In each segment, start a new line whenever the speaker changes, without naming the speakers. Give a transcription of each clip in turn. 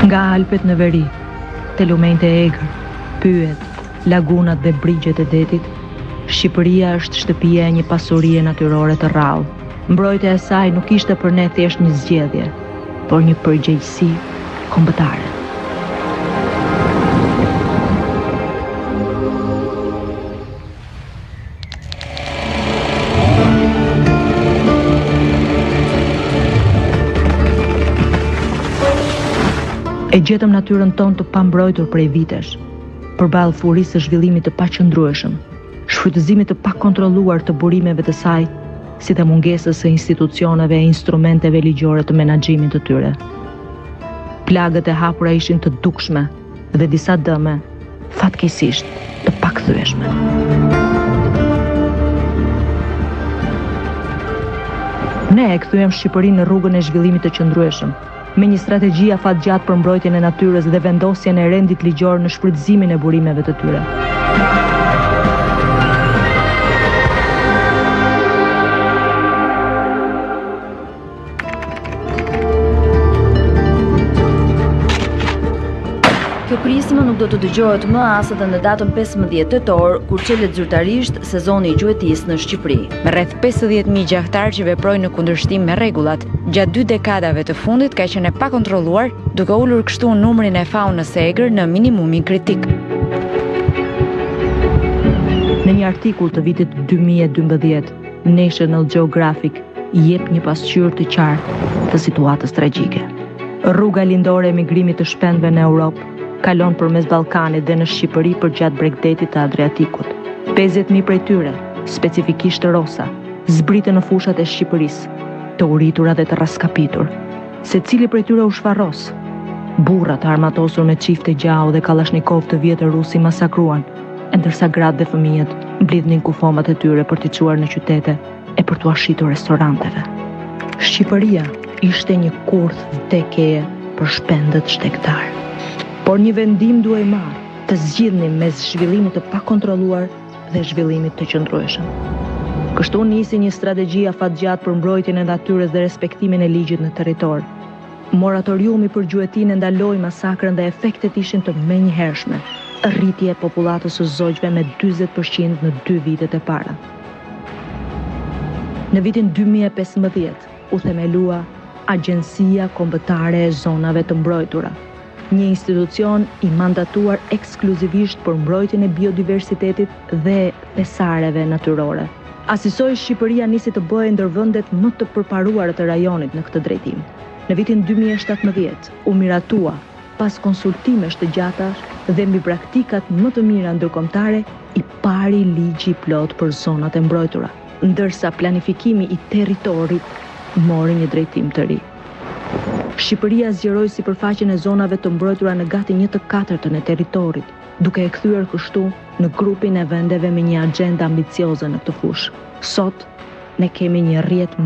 Nga Alpet në veri, te lumenjtë e egër, pyet, lagunat dhe brigjet e detit, Shqipëria është shtëpia e një pasurie natyrore të rrallë. Mbrojtja e saj nuk ishte për ne thjesht një zgjedhje, por një përgjegjësi kombëtare. E gjetëm natyrën tonë të pambrojtur prej vitesh, përballë furisë së zhvillimit të paqëndrueshëm, shfrytëzimit të pakontrolluar të burimeve të saj, si dhe mungesës së institucioneve e instrumenteve ligjore të menaxhimit të tyre. Plagët e hapura ishin të dukshme dhe disa dëme, fatkeqësisht, të pakthyeshme. Ne e kthyem Shqipërinë në rrugën e zhvillimit të qëndrueshëm, me një strategji afatgjatë për mbrojtjen e natyrës dhe vendosjen e rendit ligjor në shfrytëzimin e burimeve të tyre.
Kjo prismë nuk do të dëgjohet më as edhe në datën 15 tetor, kur çelet zyrtarisht sezoni i gjuetisë në Shqipëri.
Me rreth 50.000 gjahtar që veprojnë në kundërshtim me rregullat, gjatë 2 dekadave të fundit ka qenë e pakontrolluar, duke ulur kështu numrin e faunës së egër në minimumin kritik.
Në një artikull të vitit 2012, National Geographic i jep një pasqyrë të qartë të situatës tragjike. Rruga lindore e migrimit të shpendëve në Europë kalon përmes Ballkanit dhe në Shqipëri përgjatë bregdetit të Adriatikut. 50.000 prej tyre, specifikisht të rosa, zbritën në fushat e Shqipërisë, të uritura dhe të raskapitur. Secili prej tyre u shfarros. Burrat armatosur me çifte gjau dhe kalashnikov të vjetër rusi masakruan, ndërsa gratë dhe fëmijët mblidhnin kufomat e tyre për t'i çuar në qytete e për t'u shitur restoranteve. Shqipëria ishte një kurth vdekjeje për shpendët shtektar. Por një vendim duhej marrë, të zgjidhnim mes zhvillimit të pakontrolluar dhe zhvillimit të qëndrueshëm. Kështu nisi një strategji afatgjatë për mbrojtjen e natyrës dhe respektimin e ligjit në territor. Moratoriumi për gjuetinë ndaloi masakrën dhe efektet ishin të menjëhershme. Rritje e popullatës së zogjve me 40% në 2 vitet e para. Në vitin 2015 u themelua Agjencia Kombëtare e Zonave të Mbrojtura, një institucion i mandatuar ekskluzivisht për mbrojtjen e biodiversitetit dhe pesareve natyrore. Asisoj Shqipëria nisi të bëhej ndër vendet më të përparuara të rajonit në këtë drejtim. Në vitin 2017 u miratua, pas konsultimesh të gjata dhe mbi praktikat më të mira ndërkombëtare, i pari ligji plot për zonat e mbrojtura, ndërsa planifikimi i territorit mori një drejtim të ri. Shqipëria zgjeroi sipërfaqen e zonave të mbrojtura në gati 1/4 e territorit, duke e kthyer kështu në grupin e vendeve me një agjendë ambicioze në këtë fushë. Sot ne kemi një rrjet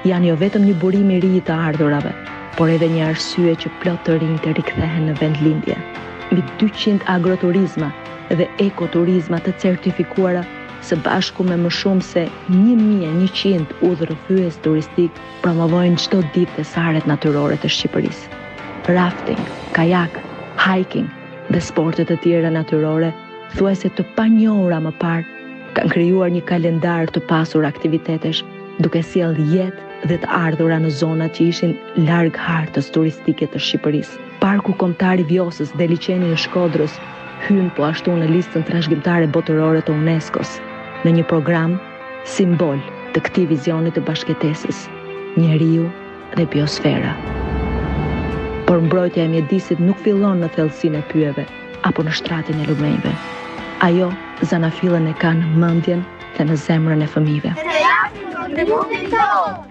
janë jo vetëm një burim i ri i të ardhurave, por edhe një arsye që plot të rinj të rikthehen në vendlindje. Mbi 200 agroturizma dhe ekoturizma të certifikuara, së bashku me më shumë se 1100 udhërrëfyes turistik promovojnë çdo ditë thesaret natyrore të Shqipërisë. Rafting, kajak, hiking dhe sportet të tjera natyrore, thuajse të panjohura më parë, kanë krijuar një kalendar të pasur aktivitetesh, duke sjellë jetë dhe të ardhura në zonat që ishin larg hartës turistike të Shqipërisë. Parku Kombëtar i Vjosës dhe liçeni i Shkodrës hyn po ashtu në listën trashëgimtare botërore të UNESCO-s, në një program simbol të këtij vizioni të bashkëtesës, njeriu dhe biosfera. Por mbrojtja e mjedisit nuk fillon në thellësinë e pyjeve apo në shtratin e lumenjve. Ajo zanafillën e ka në mendjen dhe në zemrën e fëmijëve.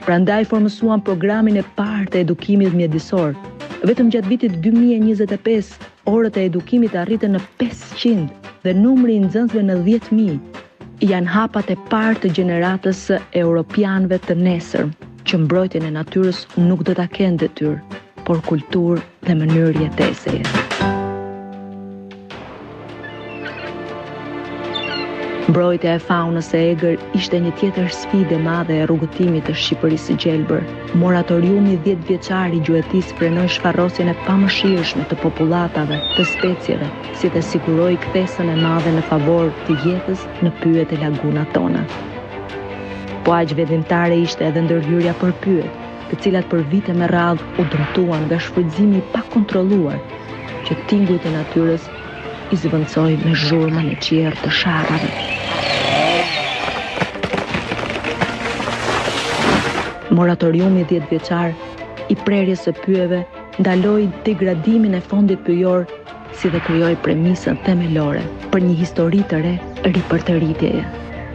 Prandaj formësuan programin e parë të edukimit mjedisor. Vetëm gjatë vitit 2025, orët e edukimit arritën në 500 dhe numri i nxënësve në 10.000. Janë hapat e parë të gjeneratës së europianëve të nesër, që mbrojtjen e natyrës nuk do ta kenë detyrë, por kulturë dhe mënyrë jeteseje. Mbrojtja e faunës së egër ishte një tjetër sfidë e madhe e rrugëtimit të Shqipërisë së gjelbër. Moratoriumi 10 vjeçar i gjuetisë frenoi shfarrosjen e pamëshirshme të popullatave, të specieve, si dhe siguroi kthesën e madhe në favor të jetës në pyjet e lagunat tona. Po aq vendimtare ishte edhe ndërhyrja për pyjet, të cilat për vite me radhë u dëmtuan nga shfrytëzimi i pakontrolluar, që tingujt e natyrës i zëvendësoi me zhurmën e qiell të sharrave. Moratoriumi 10 vjeçar i prerjes së pyjeve ndaloi degradimin e fondit pyjor, si dhe krijoi premisën themelore për një histori të re për të rritjeje.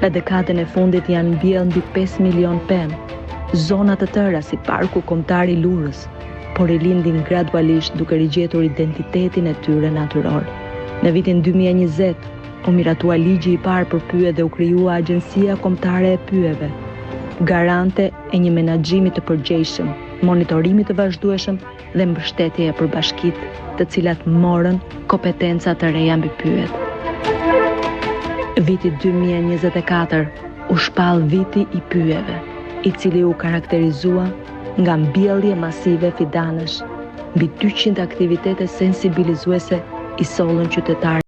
Në dekadën e fundit janë mbjellë mbi 5 milion pemë, zona të tëra si Parku Kombëtar i Lurës, por i lindin gradualisht duke rigjetur identitetin e tyre natyror. Në vitin 2020, u miratua ligji i parë për pyje dhe u krijua Agjencia Kombëtare e Pyjeve, garante e një menaxhimi të përgjegjshëm, monitorimi të vazhdueshëm dhe mbështetje e përbashkitë, të cilat morën kompetenca të reja mbi pyjet. Viti 2024 u shpall viti i pyjeve, i cili u karakterizua nga mbjellje masive fidanësh, mbi 200 aktivitete sensibilizuese i sollën qytetarë.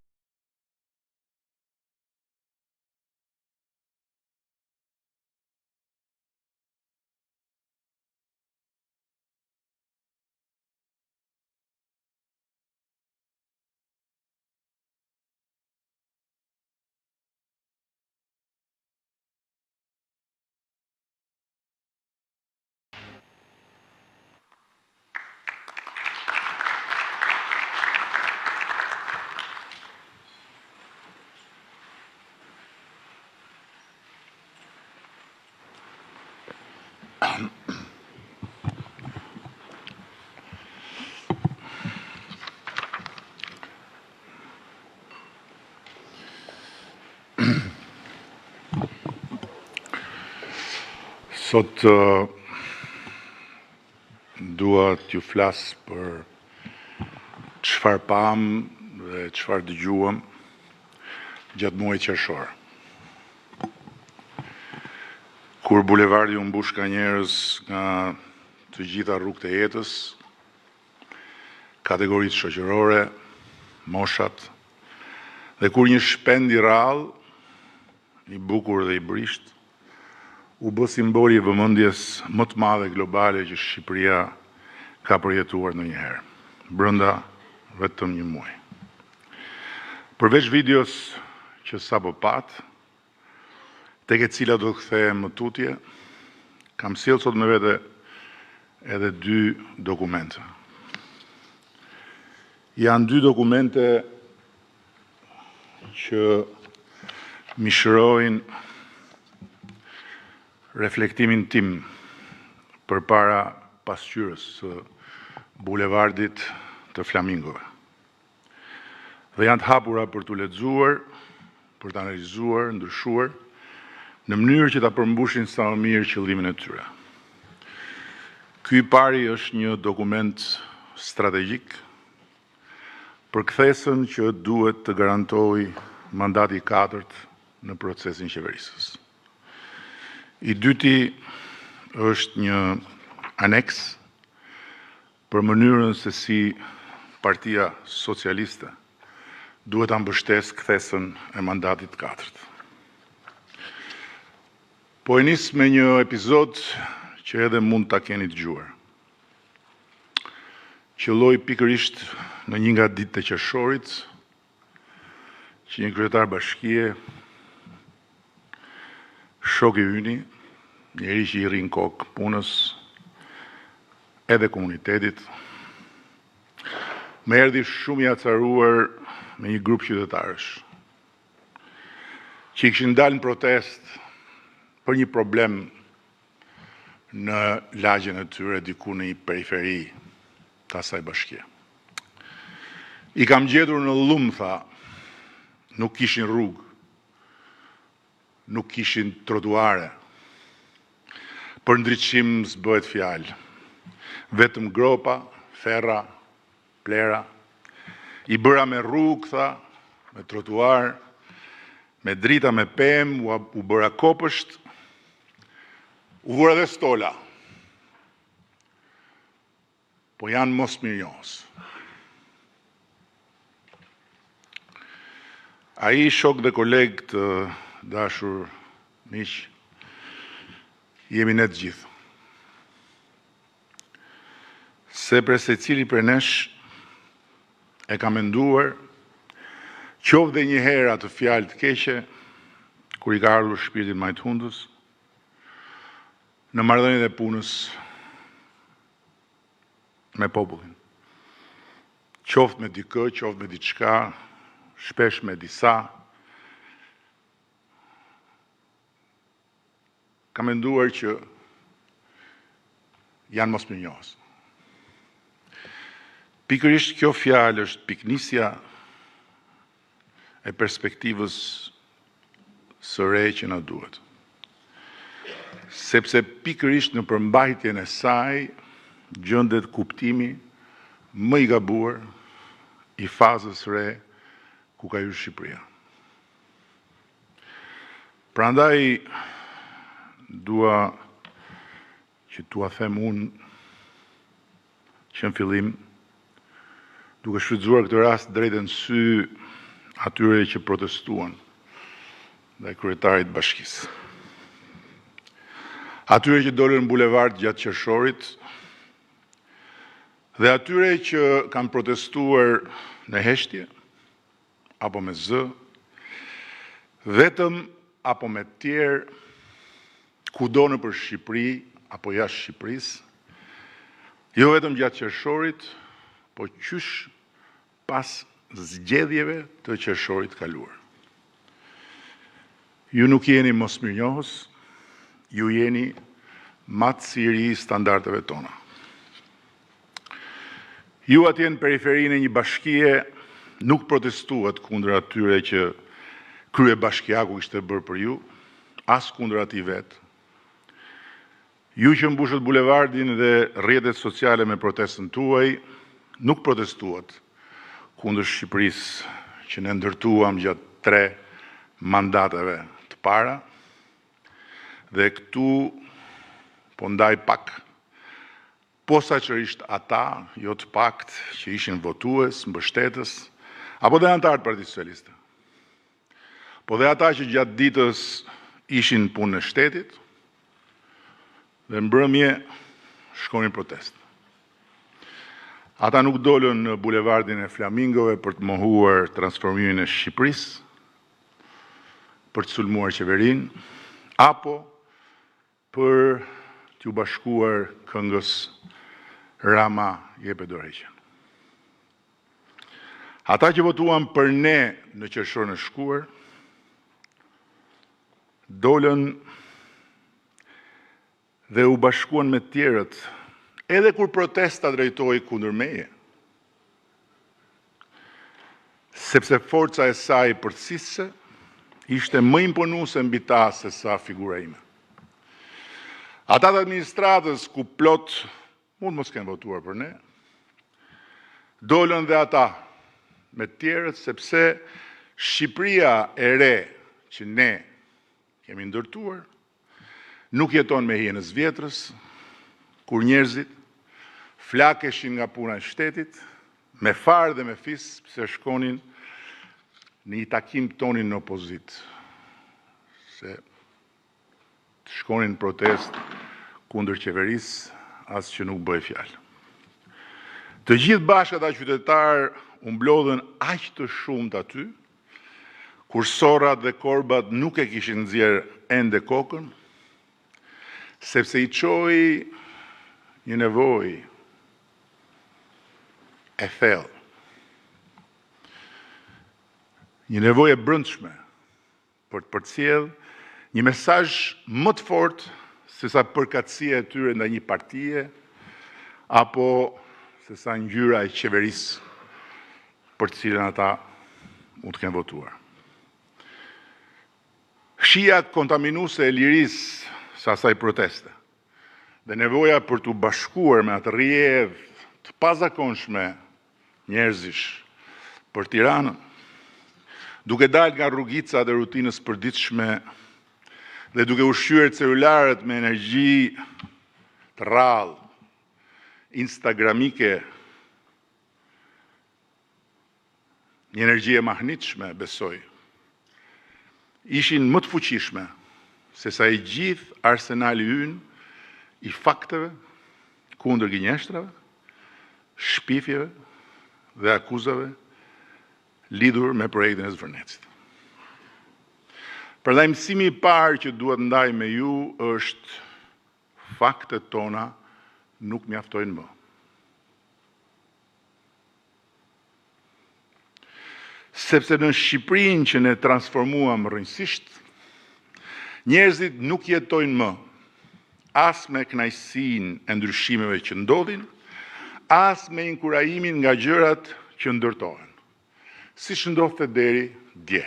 Sot dua t'ju flas për çfarë pam dhe çfarë dëgjuam gjatë muajit qershor. Kur bulevardi u mbush ka njerëz nga të gjitha rrugët e jetës, kategoritë shoqërore, moshat, dhe kur një shpend i rrallë, i bukur dhe i brisht, u bë simboli i vëmendjes më të madhe globale që Shqipëria ka përjetuar ndonjëherë, brenda vetëm një muaji. Përveç videos që sapo pat, tek e cila do të kthehem më tutje, kam sjellë sot me vete edhe 2 dokumente. Janë 2 dokumente që mishërojnë reflektimin tim përpara pasqyrës së bulevardit të Flamingove. Dhe janë të hapura për t'u lexuar, për t'analizuar, ndryshuar, në mënyrë që ta përmbushin sa më mirë qëllimin e tyre. Ky I pari është një dokument strategjik për kthesën që duhet të garantoj mandati I katërt në procesin qeverisës. I dyti është një aneks për mënyrën se si Partia Socialiste duhet ta mbështesë kthesën e mandatit të katërt. Po e nis me një epizod që edhe mund ta keni dëgjuar. Qëlloi pikërisht në një nga ditët e qershorit që një kryetar bashkie, shok I yni, njeri që I rrin kokë punës edhe komunitetit, më erdhi shumë I acaruar me një grup qytetarësh që I kishin dalë në protest për një problem në lagjen e tyre diku në një periferi të asaj bashkie. I kam gjetur në llumë, tha, nuk kishin rrugë, nuk kishin trotuare, për ndriçim s'bëhet fjalë, vetëm gropa, ferra, plera, I bëra me rrugë, tha, me trotuar, me drita me pemë, u bëra kopësht, u vura dhe stola, po janë mos mirënjohës. Ai shok dhe koleg të dashur miq, jemi ne të gjithë. Sepse secili për nesh e ka menduar qoftë dhe një herë atë fjalë të keqe kur I ka ardhur shpirtit më I hundës në marrëdhëniet e punës me popullin. Qoftë me dikë, qoftë me diçka, shpesh me disa. Ka menduar që janë mosmirënjohës. Pikërisht kjo fjalë është piknisja e perspektivës së re që na duhet. Sepse pikërisht në përmbajtjen e saj gjendet kuptimi më I gabuar I fazës re ku ka hyrë Shqipëria. Prandaj dua që t'ua them unë që në fillim, duke shfrytzuar këtë rast drejt në sy atyre që protestuan ndaj kryetarit bashkisë. Atyre që dolën në bulevard gjatë qershorit dhe atyre që kanë protestuar në heshtje apo me zë, vetëm apo me tjerë, kudo nëpër Shqipëri apo jashtë Shqipërisë, jo vetëm gjatë qershorit, po qysh pas zgjedhjeve të qershorit kaluar. Ju nuk jeni mosmirënjohës, ju jeni matësiri I standardeve tona. Ju atje në periferinë e një bashkie nuk protestuat kundër atyre që krye bashkiaku ishte bërë për ju, as kundër atij vetë. Ju që mbushët bulevardin dhe rrjetet sociale me protestën tuaj, nuk protestuat kundër Shqipërisë që ne ndërtuam gjatë 3 mandateve të para, dhe këtu po ndaj pak posaçërisht ata, jo të pakt që ishin votues, mbështetës, apo dhe antarët e Partisë Socialiste. Po dhe ata që gjatë ditës ishin punë në shtetit dhe mbrëmje shkonin protestë. Ata nuk dolën në bulevardin e Flamingove për të mohuar transformimin e Shqipërisë, për të sulmuar qeverinë, apo për t'ju bashkuar këngës Rama jepe dorëheqjen. Ata që votuan për ne në qershorin e shkuar, dolën dhe u bashkuan me tjerët, edhe kur protesta drejtohej kundër meje. Sepse forca e saj përgjithëse ishte më imponuese mbi ta se sa figura ime. Ata të administratës ku plot mund mos kenë votuar për ne. Dolën dhe ata me tjerët, sepse Shqipëria e re që ne kemi ndërtuar, nuk jeton me hijen e zvjetrës, kur njerëzit flakeshin nga puna e shtetit, me farë dhe me fis, pse shkonin në një takim tonin në opozit, se shkonin në protest kundër qeverisë, as që nuk bëj fjalë. Të gjithë bashkë ata qytetarë u mblodhen aq të shumt aty, kur sorrat dhe korbat nuk e kishin nxjerr ende kokën, sepse i çoi një nevojë e thellë. Një nevojë e brendshme për të përcjell një mesazh më të fortë se sa përkatësia e tyre ndaj një partie apo se sa ngjyra e qeverisë për të cilën ata mund të kenë votuar. Shija kontaminuese e lirisë së asaj proteste dhe nevoja për të bashkuar me atë rrjedhë të pazakonshme njerëzish për Tiranën, duke dalë nga rrugicat e rutinës përditshme dhe duke ushqyer celularët me energji të rrallë, instagramike, një energji e mahnitshme, besoj, ishin më të fuqishme se sa i gjithë arsenali ynë i fakteve kundër gënjeshtrave, shpifjeve dhe akuzave lidhur me projektin e Zvërnecit. Prandaj mësimi i parë që duhet ndaj me ju është faktet tona nuk mjaftojnë më. Sepse në Shqipërinë që ne transformuam rrënjësisht, njerëzit nuk jetojnë më as me kënaqësinë e ndryshimeve që ndodhin, as me inkurajimin nga gjërat që ndërtohen. Siç ndodhte deri dje.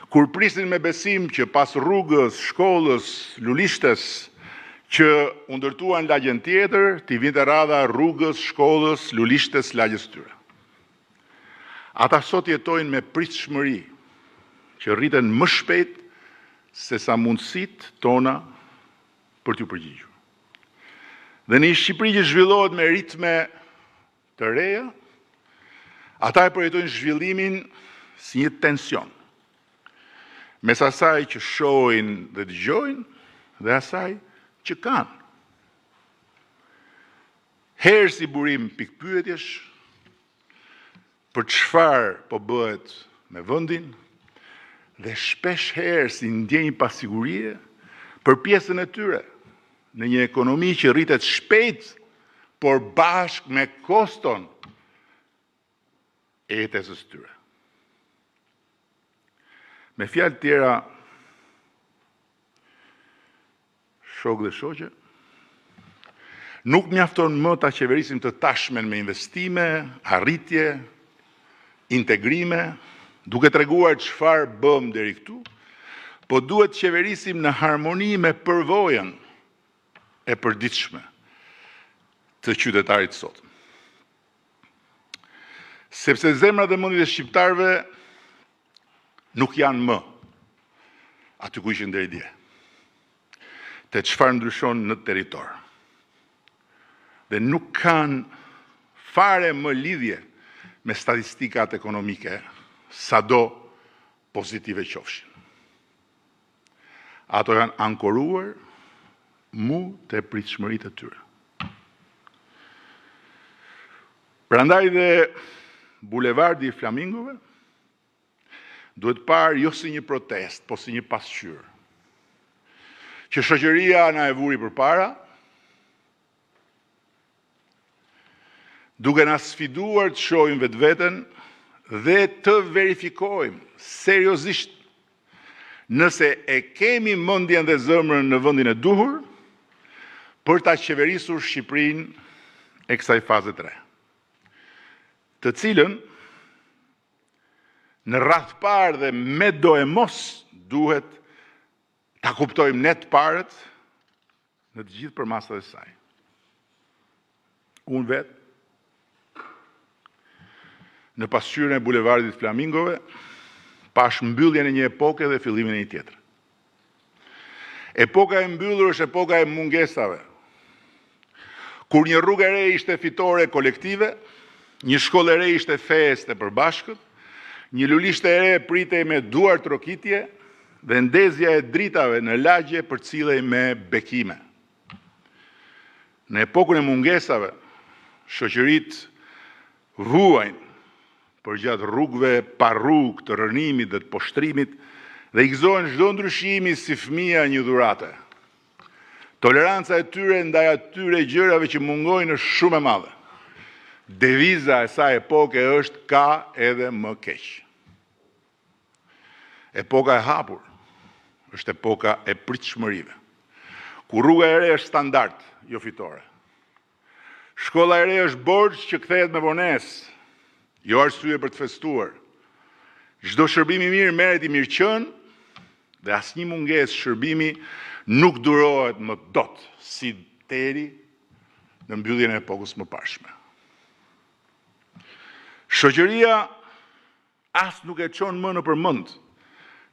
Kur prisin me besim që pas rrugës, shkollës, lulishtes, që u ndërtuan lagjen tjetër, t'i vinte radha rrugës, shkollës, lulishtes, lagjes tyre. Ata sot jetojnë me pritshmëri, që rriten më shpejt se sa mundësitë tona për t'u përgjigjur. Dhe në një Shqipëri që zhvillohet me ritme të reja, ata e përjetojnë zhvillimin si një tension, mes asaj që shohin dhe dëgjojnë dhe asaj që kanë. Herë si burim pikpyetjesh për çfarë po bëhet me vendin dhe shpesh herë si ndjenjë pasigurie për pjesën e tyre në një ekonomi që rritet shpejt, por bashkë me koston e jetesës tyre. Me fjalë tjera, shok dhe shoqe, nuk mjafton më ta qeverisim të tashmen me investime, arritje, integrime, duke treguar çfarë bëm deri këtu, po duhet qeverisim në harmoni me përvojën e përditshme të qytetarit sot. Sepse zemrat dhe mendjet e shqiptarëve nuk janë më aty ku ishin deri dje. Te çfarë ndryshon në territor. Dhe nuk kanë fare më lidhje me statistikat ekonomike, sado pozitive qofshin. Ato janë ankoruar mu të pritshmëritë e tyre. Prandaj dhe bulevardi i Flamingove duhet parë jo si një protest, po si një pasqyrë, që shoqëria na e vuri përpara, duke na sfiduar të shohim vetveten dhe të verifikojmë seriozisht nëse e kemi mendjen dhe zemrën në vendin e duhur për ta qeverisur Shqipërinë e kësaj faze 3, të cilën në radh parë dhe me do e mos duhet ta kuptojmë ne të parët në të gjithë përmasat e saj. unë vetë, në pasqyrën e bulevardit Flamingove, pash mbylljen e një epoke dhe fillimin e një tjetër. Epoka e mbyllur është epoka e mungesave. Kur një rrugë e re ishte fitore kolektive, një shkollë e re ishte feste e përbashkët, një lulishte e re pritej me duar trokitje dhe ndezja e dritave në lagje përcillej me bekime. Në epokën e mungesave, shoqëritë vuajnë përgjatë rrugëve pa rrugë të rënimit dhe të poshtrimit dhe i gëzojnë çdo ndryshimi si fëmia një dhurate. Toleranca e tyre ndaj atyre gjërave që mungojnë është shumë e madhe. Deviza e saj epoke është ka edhe më keq. Epoka e hapur është epoka e pritshmërive. Ku rruga e re është standard, jo fitore. Shkolla e re është borxh që kthehet me vonesë, jo arsye për të festuar. Çdo shërbim i mirë merret i mirëqen dhe asnjë mungesë shërbimi nuk durohet më dot si deri në mbylljen e epokës më parshme. Shoqëria as nuk e çon më në përmend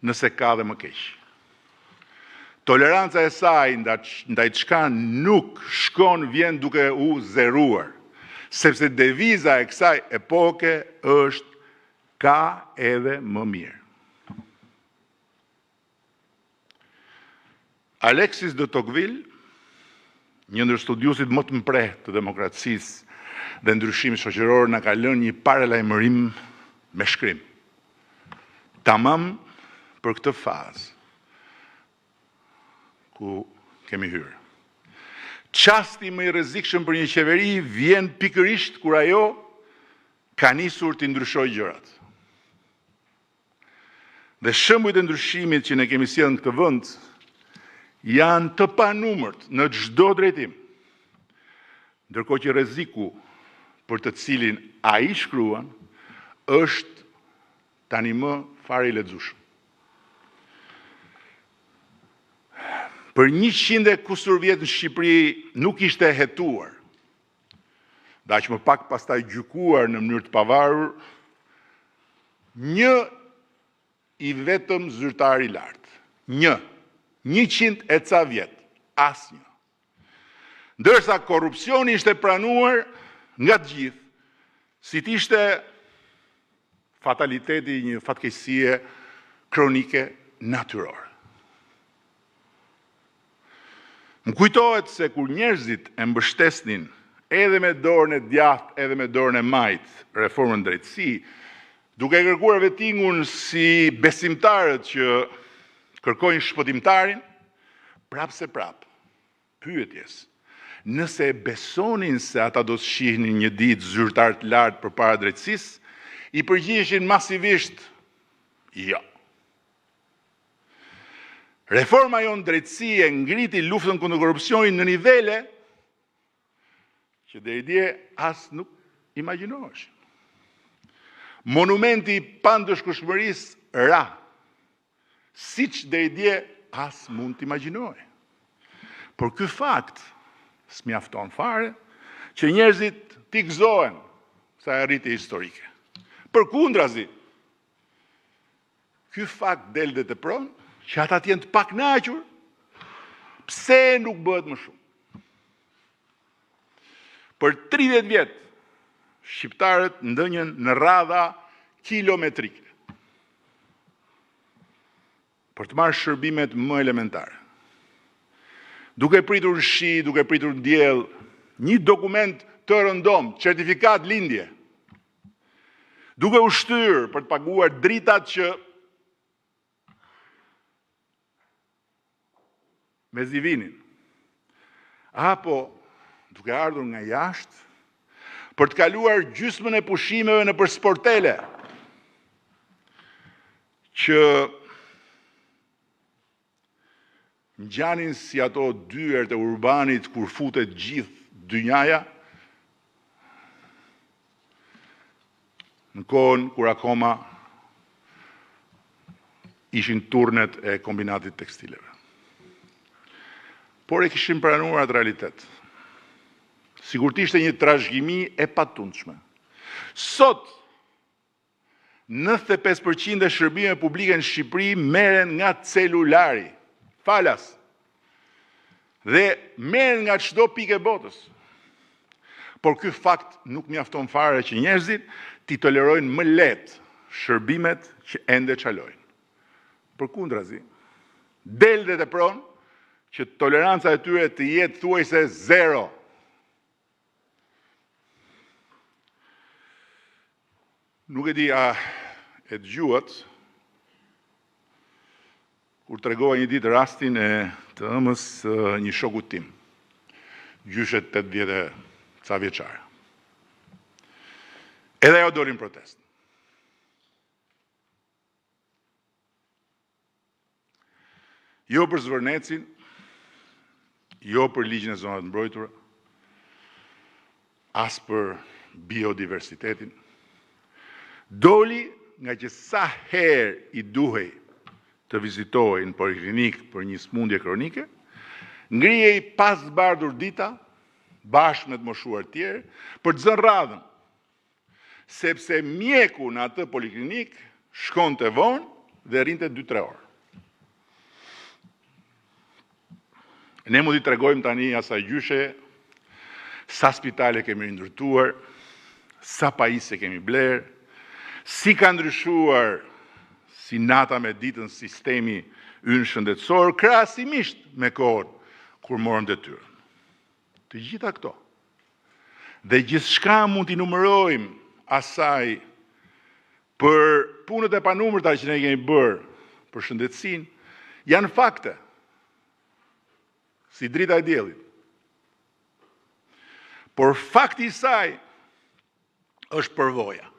nëse ka dhe më keq. Toleranca e saj ndaj çka nuk shkon vjen duke u zeruar, sepse deviza e kësaj epoke është ka edhe më mirë. Alexis de Tocqueville, një ndër studiuesit më të mprehtë të demokracisë dhe ndryshimit shoqëror, na ka lënë një paralajmërim me shkrim. Tamam për këtë fazë ku kemi hyrë. Çasti më i rrezikshëm për një qeveri vjen pikërisht kur ajo ka nisur të ndryshojë gjërat. Dhe shembujt e ndryshimit që ne kemi sjellë në këtë vend janë të panumërt në çdo drejtim. Ndërkohë që rreziku për të cilin ai shkruan është tani më fare i lexueshëm. Për 100 e kusur vjet në Shqipëri nuk ishte hetuar, dhe aq më pak pastaj gjykuar në mënyrë të pavarur, një i vetëm zyrtar i lartë. 100 e ca vjet, asnjë. Ndërsa korrupsioni ishte pranuar nga të gjithë, si t'ishte fataliteti një fatkeqësie kronike natyrore. Më kujtohet se kur njerëzit e mbështesnin edhe me dorën e djathtë edhe me dorën e majtë reformën drejtësi, duke kërkuar vettingun si besimtarët që kërkojnë shpëtimtarin, prap se prap, pyetjes, nëse e besonin se ata do të shihnin një ditë zyrtar të lartë përpara drejtësisë, i përgjigjeshin masivisht jo. Reforma jonë drejtësi e ngriti luftën kundër korrupsionit në nivele që deri dje as nuk imagjinoheshin. Monumenti i pandëshkueshmërisë ra, siç deri dje as mund të imagjinohej. Por ky fakt s'mjafton fare që njerëzit t'i gëzohen sa arritje historike. Përkundrazi, ky fakt del dhe tepron që ata t'jenë të pakënaqur, pse nuk bëhet më shumë. Për 30 vjet, shqiptarët ndënjën në radha kilometrike për të marrë shërbimet më elementare. Duke pritur në shi, duke pritur në diell, një dokument të rëndom, certifikat lindje, duke u shtyrë për të paguar dritat që me zivinin, apo duke ardhur nga jashtë për të kaluar gjysmën e pushimeve në për sportele, që ngjanin si ato dyert e urbanit kur futet gjithë dynjaja, në kohën kur akoma ishin turnet e kombinatit tekstileve. Por e kishim pranuar atë realitet. sikur të ishte një trashëgimi e patundshme. Sot 95% e shërbimeve publike në Shqipëri merren nga celulari, falas, dhe merren nga çdo pikë e botës. Por ky fakt nuk mjafton fare që njerëzit t'i tolerojnë më lehtë shërbimet që ende çalojnë. Përkundrazi, del dhe tepron që toleranca e tyre të jetë thuajse zero. Nuk e di a e dëgjuat kur tregova një ditë rastin e të ëmës një shokut tim, gjyshe 80 ca vjeçare. Edhe ajo doli në protestë. Jo për zvërnecin, jo për ligjin e zonave të mbrojtura, as për biodiversitetin. Doli nga që sa herë i duhej të vizitohej në poliklinik për një smundje kronike, ngrihej pas zbardhur dita, bashkë me të moshuar tjerë, për të zënë radhën, sepse mjeku në atë poliklinik shkonte vonë dhe rinte 2-3 orë. Ne mund t'i tregojmë tani asaj gjyshe sa spitale kemi rindërtuar, sa pajisje kemi blerë, si ka ndryshuar si nata me ditën sistemi ynë shëndetësor, krahasimisht me kohën kur morëm detyrën. Të gjitha këto. Dhe gjithçka mund t'i numërojmë asaj për punët e panumërta që ne kemi bërë për shëndetësinë, janë fakte. Si drita e diellit. Por fakti i saj është përvoja.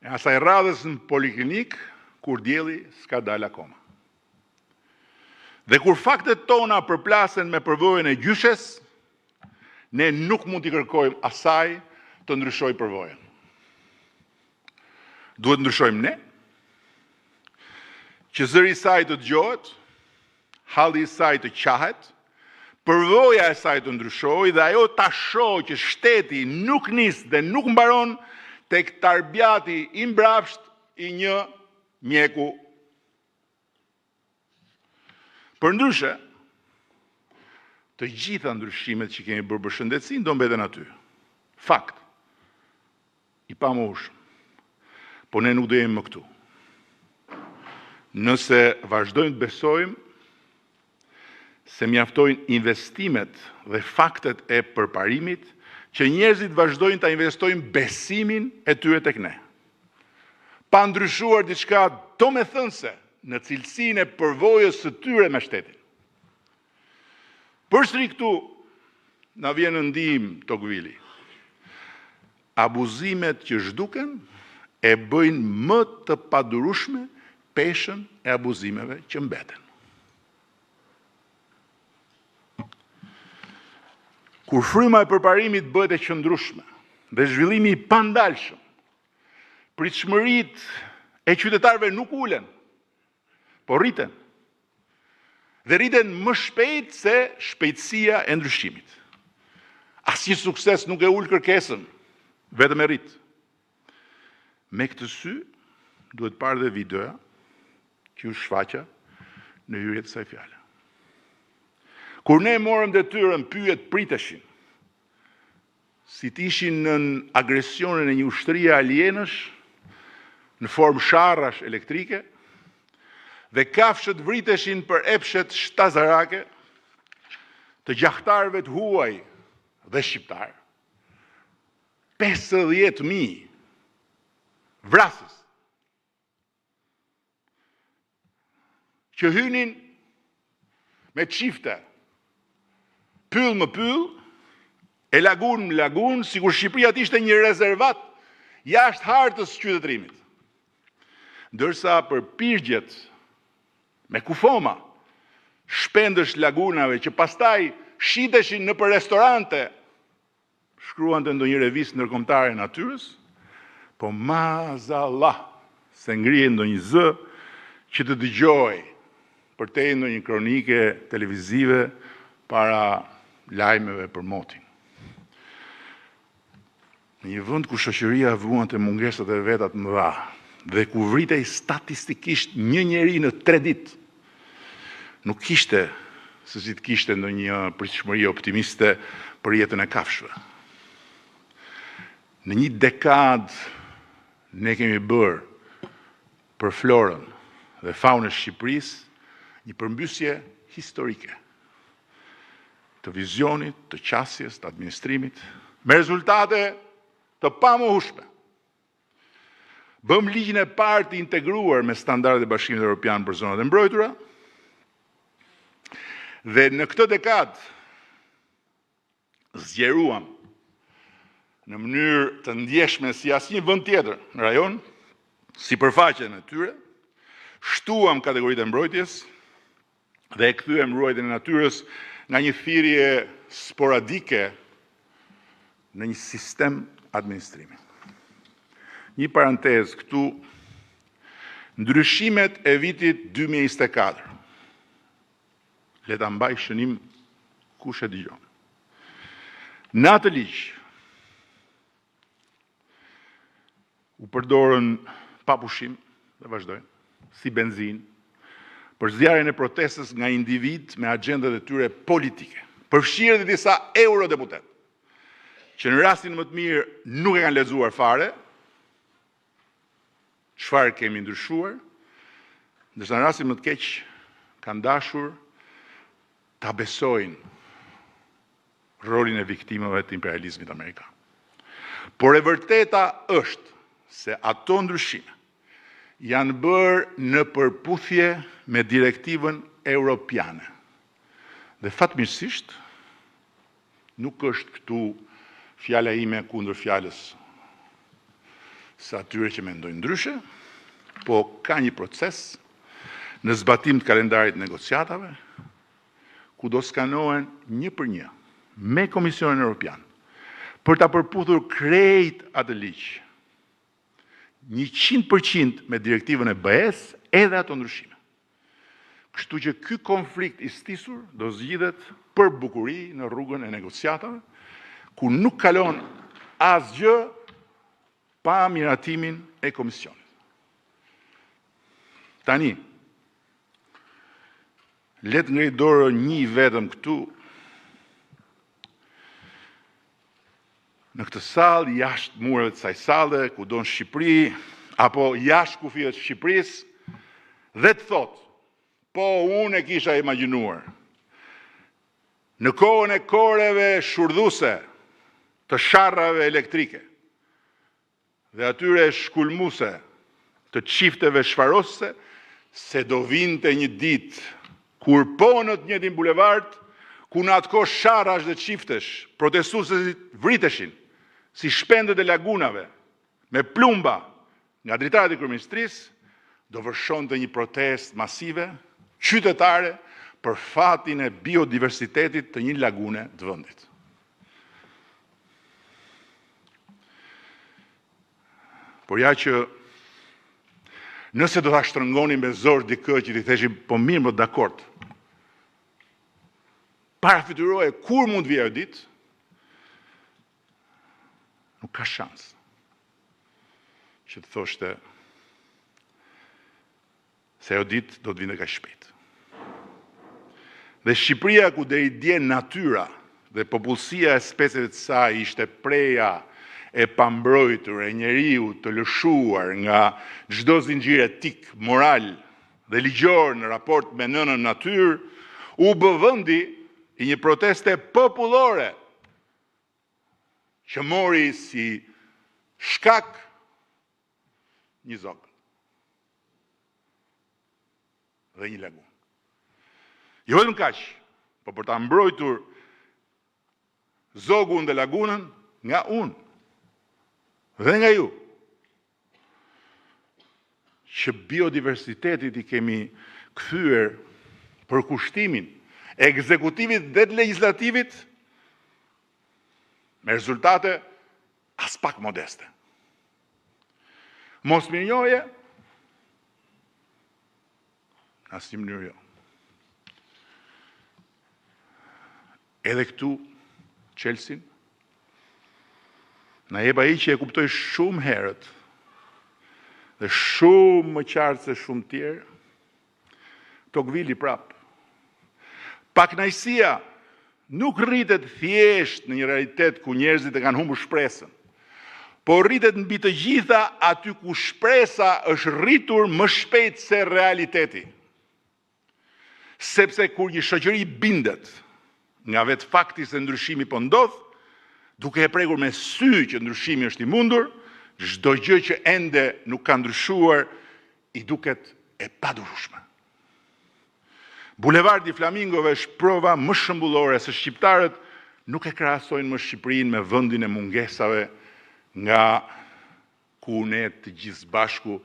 E asaj radhës në poliklinik, kur dielli s'ka dalë akoma. Dhe kur faktet tona përplasen me përvojën e gjyshes, ne nuk mund t'i kërkojmë asaj të ndryshojë përvojën. Duhet ndryshojmë ne, që zëri i saj të dëgjohet, halli i saj të qahet, përvoja e saj të ndryshojë dhe ajo ta shohë që shteti nuk nis dhe nuk mbaron tek tarbjati i mbrapsht i një mjeku. Përndryshe, të gjitha ndryshimet që kemi bërë për shëndetësinë do mbeten aty. Fakt. I pamoshëm. Po ne nuk do jemi më këtu. Nëse vazhdojmë të besojmë se mjaftojnë investimet dhe faktet e përparimit, që njerëzit vazhdojnë ta investojnë besimin e tyre tek ne. Pa ndryshuar diçka domethënëse në cilësinë e përvojës së tyre me shtetin. Përsëri këtu na vjen në ndihmë Tocqueville. Abuzimet që zhduken e bëjnë më të padurueshme peshën e abuzimeve që mbeten. Kur fryma e përparimit bëhet e qëndrueshme dhe zhvillimi i pandalshëm, pritshmëritë e qytetarëve nuk ulen, por rriten. Dhe rriten më shpejt se shpejtësia e ndryshimit. Asnjë sukses nuk e ul kërkesën, vetëm e rrit. Me këtë sy, duhet parë dhe videoja që u shfaqa në hyrje të kësaj fjale. Kur ne morëm detyrën, pyet priteshin, si t'ishin në agresionin e një ushtrie alienësh, në formë sharrash elektrike, dhe kafshët vriteshin për epshet shtazarake të gjahtarëve të huaj dhe shqiptar. 50.000 vrasës që hynin me çifte, pyll më pyll, e lagun më lagun, sikur Shqipëria ishte një rezervat jashtë hartës qytetërimit. Ndërsa për pirgjet me kufoma, shpendësh lagunave që pastaj shiteshin në për restorante, shkruan të ndonjë revistë ndërkombëtare natyrës, po maazallah se ngrihen ndonjë zë që të dëgjoj përtej ndonjë kronike televizive para lajmeve për motin. Në një vend ku shoqëria vuante mungesat e veta të mëdha dhe ku vritej statistikisht një njeri në 3 ditë, nuk kishte se si të kishte ndonjë pritshmëri optimiste për jetën e kafshëve. Në një dekadë ne kemi bërë për florën dhe faunën e Shqipërisë një përmbysje historike të vizionit, të qasjes, të administrimit, me rezultate të pamohueshme. Bëm ligjin e parë të integruar me standardet e Bashkimit Evropian për zonat e mbrojtura, dhe në këtë dekadë zgjeruam në mënyrë të ndjeshme si asnjë vend tjetër në rajon, sipërfaqen e tyre, shtuam kategoritë e mbrojtjes dhe e kthyem ruajtjen e natyrës nga një thirrje sporadike në një sistem administrimi. Një parantezë këtu, ndryshimet e vitit 2024. Le ta mbaj shënim kush e dëgjon. Në atë ligj u përdorën pa pushim, dhe vazhdojnë, si benzinë, për zjarrin e protestës nga individ me agjendat e tyre politike, përfshirë dhe disa eurodeputet, që në rastin më të mirë nuk e kanë lexuar fare çfarë kemi ndryshuar, ndërsa në rastin më të keq kanë dashur ta besojnë rolin e viktimave të imperializmit amerikan. Por e vërteta është se ato ndryshime janë bërë në përputhje me direktivën europiane. Dhe fatmirësisht, nuk është këtu fjala ime kundër fjalës së atyre që mendojnë ndryshe, po ka një proces në zbatim të kalendarit negociatave, ku do skanohen një për një me Komisionin Evropian për ta përputhur krejt atë ligj 100% me direktivën e BE-s edhe ato ndryshime. Kështu që ky konflikt i stisur do zgjidhet për bukuri në rrugën e negociatave, ku nuk kalon asgjë pa miratimin e Komisionit. Tani, le të ngrej dorë një vetëm këtu, në këtë sallë, jashtë mureve të kësaj salle, kudo në Shqipëri, apo jashtë kufive të Shqipërisë, dhe të thotë, po unë e kisha imagjinuar, në kohën e koreve shurdhuse të sharrave elektrike dhe atyre shkulmuese të çifteve shfarose, se do vinte një ditë kur po në të njëjtin bulevard, ku në atë kohë sharrash dhe çiftesh protestuesit vriteshin si shpendët e lagunave me plumba nga dritarët e kryeministrisë, do vërshonte një protestë masive qytetare për fatin e biodiversitetit të një lagune të vendit. Por ja që nëse do ta shtrëngonin me zor dikë që t'i theshim po mirë më dakord, parafituroje kur mund vijë ajo ditë, nuk ka shans që të thoshte se ajo ditë do të vinte kaq shpejt. Dhe Shqipëria, ku deri dje natyra dhe popullsia e speceve të saj ishte preja e pambrojtur e njeriu të lëshuar nga çdo zinxhir etik, moral dhe ligjor në raport me nënën natyrë, u bë vendi i një proteste popullore që mori si shkak një zogën dhe një lagunë. Jo vetëm kaq, po për ta mbrojtur zogun dhe lagunën nga unë dhe nga ju, që biodiversitetit i kemi kthyer për kushtimin e ekzekutivit dhe të legjislativit me rezultate as pak modeste. Mos mirënjohje, asnjë mënyrë jo. Edhe këtu, Chelsea, Na jep ai që e kuptoj shumë herët dhe shumë më qartë se shumë tjerë, Tocqueville prap. Pakënaqësia nuk rritet thjesht në një realitet ku njerëzit e kanë humbur shpresën, por rritet mbi të gjitha aty ku shpresa është rritur më shpejt se realiteti. Sepse kur një shoqëri bindet nga vetë fakti se ndryshimi po ndodh, duke e prekur me sy që ndryshimi është i mundur, çdo gjë që ende nuk ka ndryshuar i duket e padurueshme. Bulevardi Flamingove është prova më shëmbullore se shqiptarët nuk e krahasojnë më Shqipërinë me vendin e mungesave nga ku ne të gjithë bashku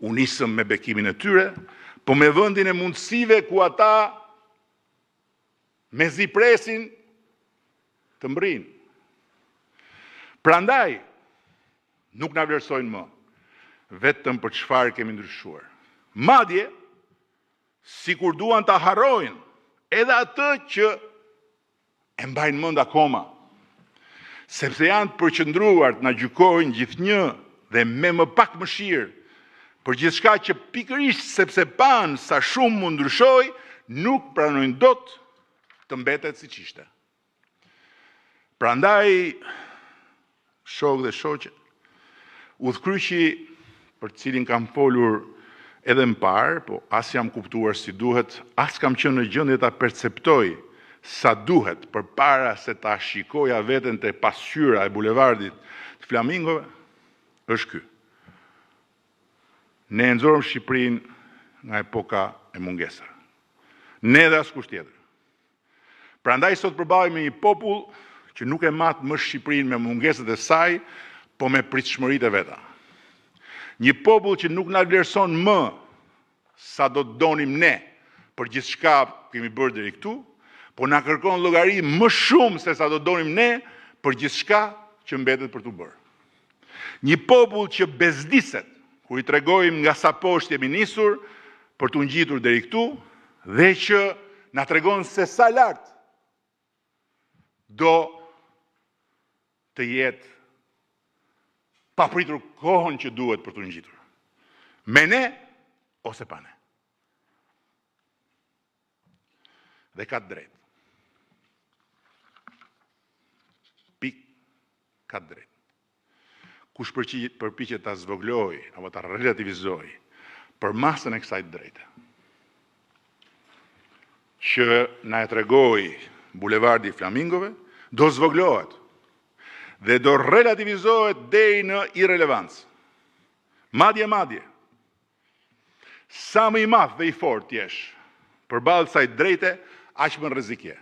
u nisëm me bekimin e tyre, po me vendin e mundësive ku ata mezi presin të mbrin. Prandaj, nuk na vlerësojnë më, vetëm për çfarë kemi ndryshuar. Madje, si kur duan të harrojnë, edhe atë që e mbajnë mend akoma, sepse janë të përqendruar të na gjykojnë gjithnjë dhe me më pak mëshirë, për gjithçka që pikërisht sepse pan sa shumë mund ndryshoj, nuk pranojnë dot të mbetet siç ishte. Prandaj, shok dhe shoqe, udhkryqi për cilin kam folur edhe më parë, po as jam kuptuar si duhet, as kam qenë në gjendje ta perceptoj sa duhet përpara se ta shikoja veten te pasqyra e bulevardit të Flamingove, është ky. Ne e nxorëm Shqipërinë nga epoka e mungesave. Ne dhe askush tjetër. Prandaj sot përballemi me një popull që nuk e mat më Shqipërinë me mungesat e saj, po me pritshmëritë e veta. Një popull që nuk na vlerëson më sa do të donim ne për gjithçka kemi bërë deri këtu, po na kërkon llogari më shumë se sa do donim ne për gjithçka që mbetet për t'u bërë. Një popull që bezdiset kur i tregojmë nga sa poshtë jemi nisur për t'u ngjitur deri këtu dhe që na tregon se sa lart do të jetë pa pritur kohën që duhet për t'u ngjitur. Me ne ose pa ne. Dhe ka të drejtë. Pik, ka të drejtë. Kush përpiqet ta zvogloj apo ta relativizoj për masën e kësaj drejte, që na e tregoi bulevardi Flamingove, do zvoglohet dhe do relativizohet deri në irrelevancë. Madje, sa më i madh dhe i fortë jesh përballë kësaj drejte, aq më rrezikje.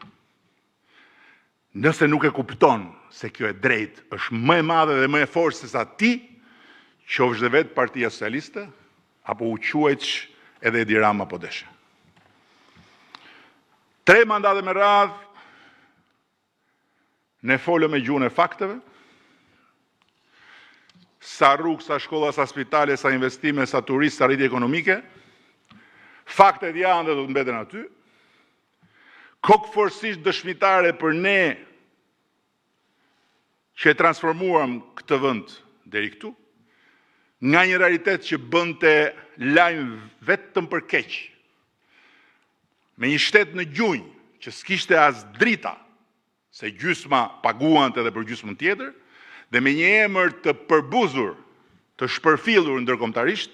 Nëse nuk e kupton se kjo e drejtë është më e madhe dhe më e fortë se sa ti, qofsh dhe vetë Partia Socialiste, apo u quajtsh edhe Edi Rama po deshe. 3 mandate me radhë, ne folëm me gjuhën e fakteve, sa rrugë, sa shkolla, sa spitale, sa investime, sa turistë, sa rritje ekonomike, faktet janë dhe do të mbeten aty, kokëforësisht dëshmitare për ne që e transformuam këtë vend deri këtu, nga një realitet që bënte lajm vetëm për keq, me një shtet në gjunjë që s'kishte as drita, se gjysma paguante edhe për gjysmën tjetër, dhe me një emër të përbuzur, të shpërfillur ndërkombëtarisht,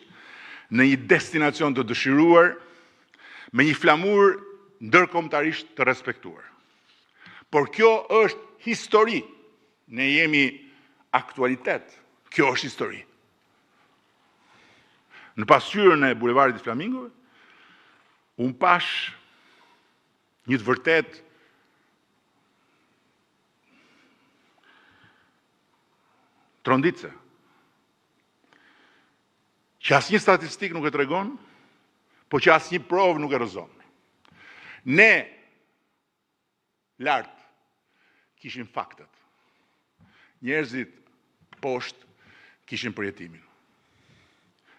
në një destinacion të dëshiruar, me një flamur ndërkombëtarisht të respektuar. Por kjo është histori. Ne jemi aktualitet. Kjo është histori. Në pasqyrën e bulevardit Flamingove, unë pash një të vërtet tronditse, që asnjë statistik nuk e tregon, po që asnjë provë nuk e rrëzon. Ne, lart, kishim faktet. Njerëzit poshtë kishin përjetimin.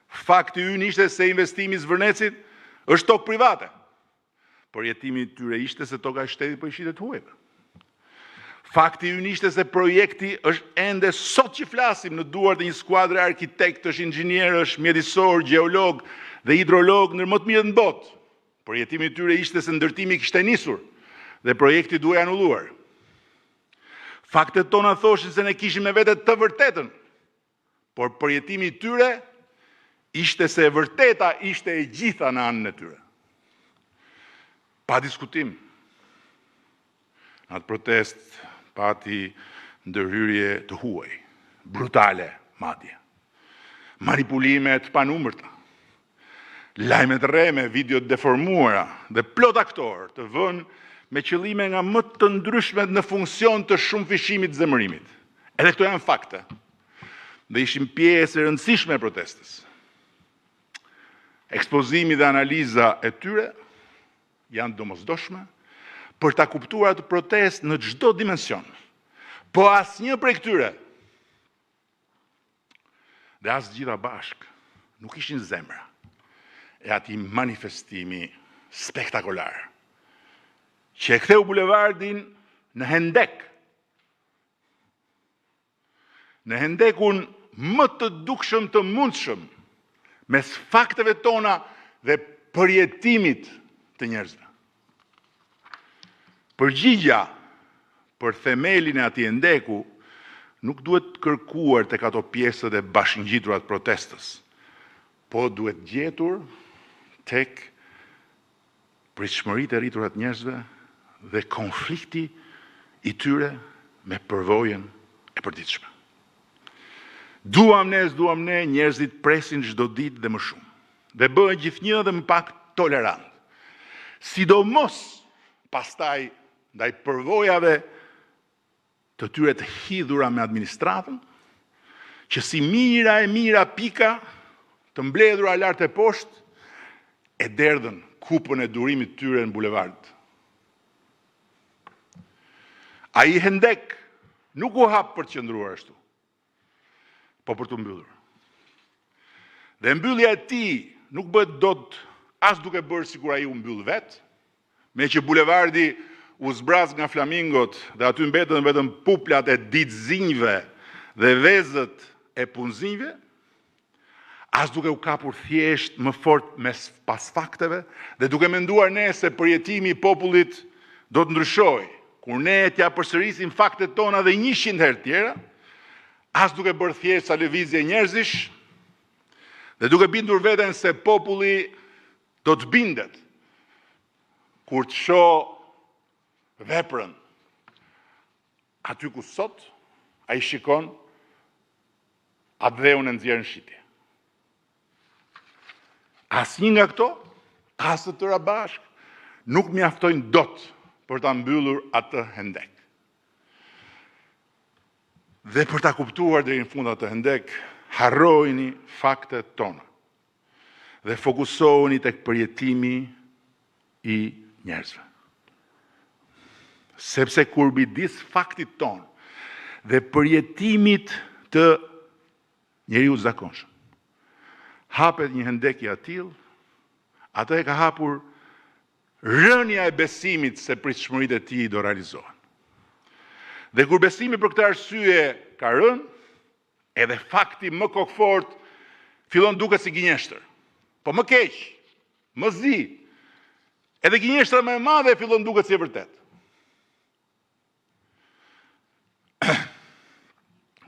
Fakti ynë ishte se investimi i Zvërnecit është tokë private. Përjetimi i tyre ishte se toka e shtetit po i shitet huajve. Fakti ynë ishte se projekti është ende sot që flasim në duart e një skuadre arkitektësh, inxhinierësh, mjedisor, gjeolog dhe hidrolog ndër më të mirët në botë. Përjetimi i tyre ishte se ndërtimi kishte nisur dhe projekti duhej anulluar. Faktet tona thoshin se ne kishim me vete të vërtetën, por përjetimi i tyre ishte se e vërteta ishte e gjitha në anën e tyre. Pa diskutim. Në atë protest pati ndërhyrje të huaj, brutale madje. Manipulime të panumërta. Lajmet rreme, videot deformuara dhe plot aktor të vënë me qëllime nga më të ndryshmet në funksion të shumë fishimit zemërimit. Edhe këto janë fakte dhe ishim pjesë e rëndësishme e protestës. Ekspozimi dhe analiza e tyre janë domosdoshme për ta kuptuar atë protestë në çdo dimension. Po asnjë prej këtyre dhe as gjitha bashk nuk ishin zemra e atij manifestimi spektakolar që e ktheu bulevardin në hendek. Në hendekun më të dukshëm të mundshëm mes fakteve tona dhe përjetimit të njerëzve. Përgjigja për themelin e atij hendeku nuk duhet kërkuar tek ato pjesët e bashkëngjitura të protestës, po duhet gjetur tek pritshmëritë e rritura të njerëzve dhe konflikti i tyre me përvojën e përditshme. Duam ne, njerëzit presin çdo ditë dhe më shumë, dhe bëhen gjithnjë dhe më pak tolerant. Sidomos pastaj ndaj përvojave të tyre të hidhura me administratën, që si mira pika të mbledhura lart e poshtë, e derdhën kupën e durimit tyre në bulevard. Ai hendek nuk u hap për të qëndruar ashtu, po për të mbyllur. Dhe mbyllja e tij nuk bëhet dot as duke bërë sikur ai u mbyll vet, me që bulevardi u zbraz nga flamingot dhe aty mbetën vetëm puplat e ditëzinjve dhe vezët e punëzinjve, as duke u kapur thjesht më fort pas fakteve dhe duke menduar ne se përjetimi i popullit do të ndryshojë, kur ne t'ja përsërisim faktet tona dhe 100 herë tjera, as duke bërë thjesht sa lëvizje njerëzish dhe duke bindur veten se populli do të bindet kur të shoh veprën aty ku sot ai shikon atë dheun e nxjerrën shitje. Asnjë nga këto, as të tëra bashk, nuk mjaftojnë dot për ta mbyllur atë hendek. Dhe për ta kuptuar deri në fund atë hendek, harrojini faktet tona dhe fokusohuni tek përjetimi i njerëzve. Sepse kur midis faktit ton dhe përjetimit të njeriu të zakonshëm hapet një hendek i atill, atë e ka hapur rënja e besimit se pritshmëritë e tij do realizohen. Dhe kur besimi për këtë arsye ka rënë, edhe fakti më kokfort fillon duket si gënjeshtër. Po më keq, më zi. Edhe gënjeshtra më e madhe fillon duket si e vërtet.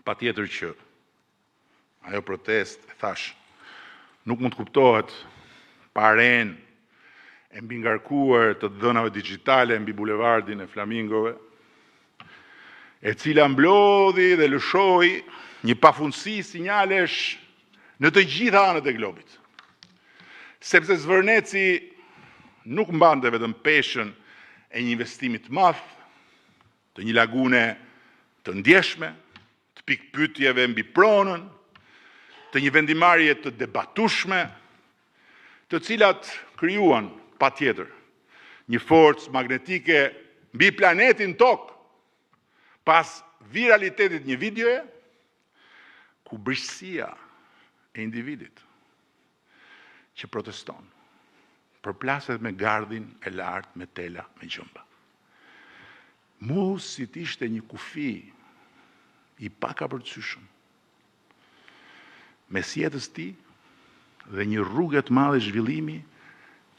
Patjetër që ajo protest, e thash, nuk mund të kuptohet pa arenë e mbi ngarkuar të dhënave digjitale mbi bulevardin e Flamingove, e cila mblodhi dhe lëshoi një pafundësi sinjalesh në të gjitha anët e globit. Sepse Zvërneci nuk mbante vetëm peshën e një investimi të madh, të një lagune të ndjeshme, të pikpyetjeve mbi pronën, të një vendimarrje të debatueshme, të cilat krijuan patjetër një forcë magnetike mbi planetin Tokë pas viralitetit një videoje ku brishësia e individit që proteston përplaset me gardhin e lartë me tela me gjëmba. Mu si t'ishte një kufi i pakapërcyeshëm mes jetës ti dhe një rrugë të madhe zhvillimi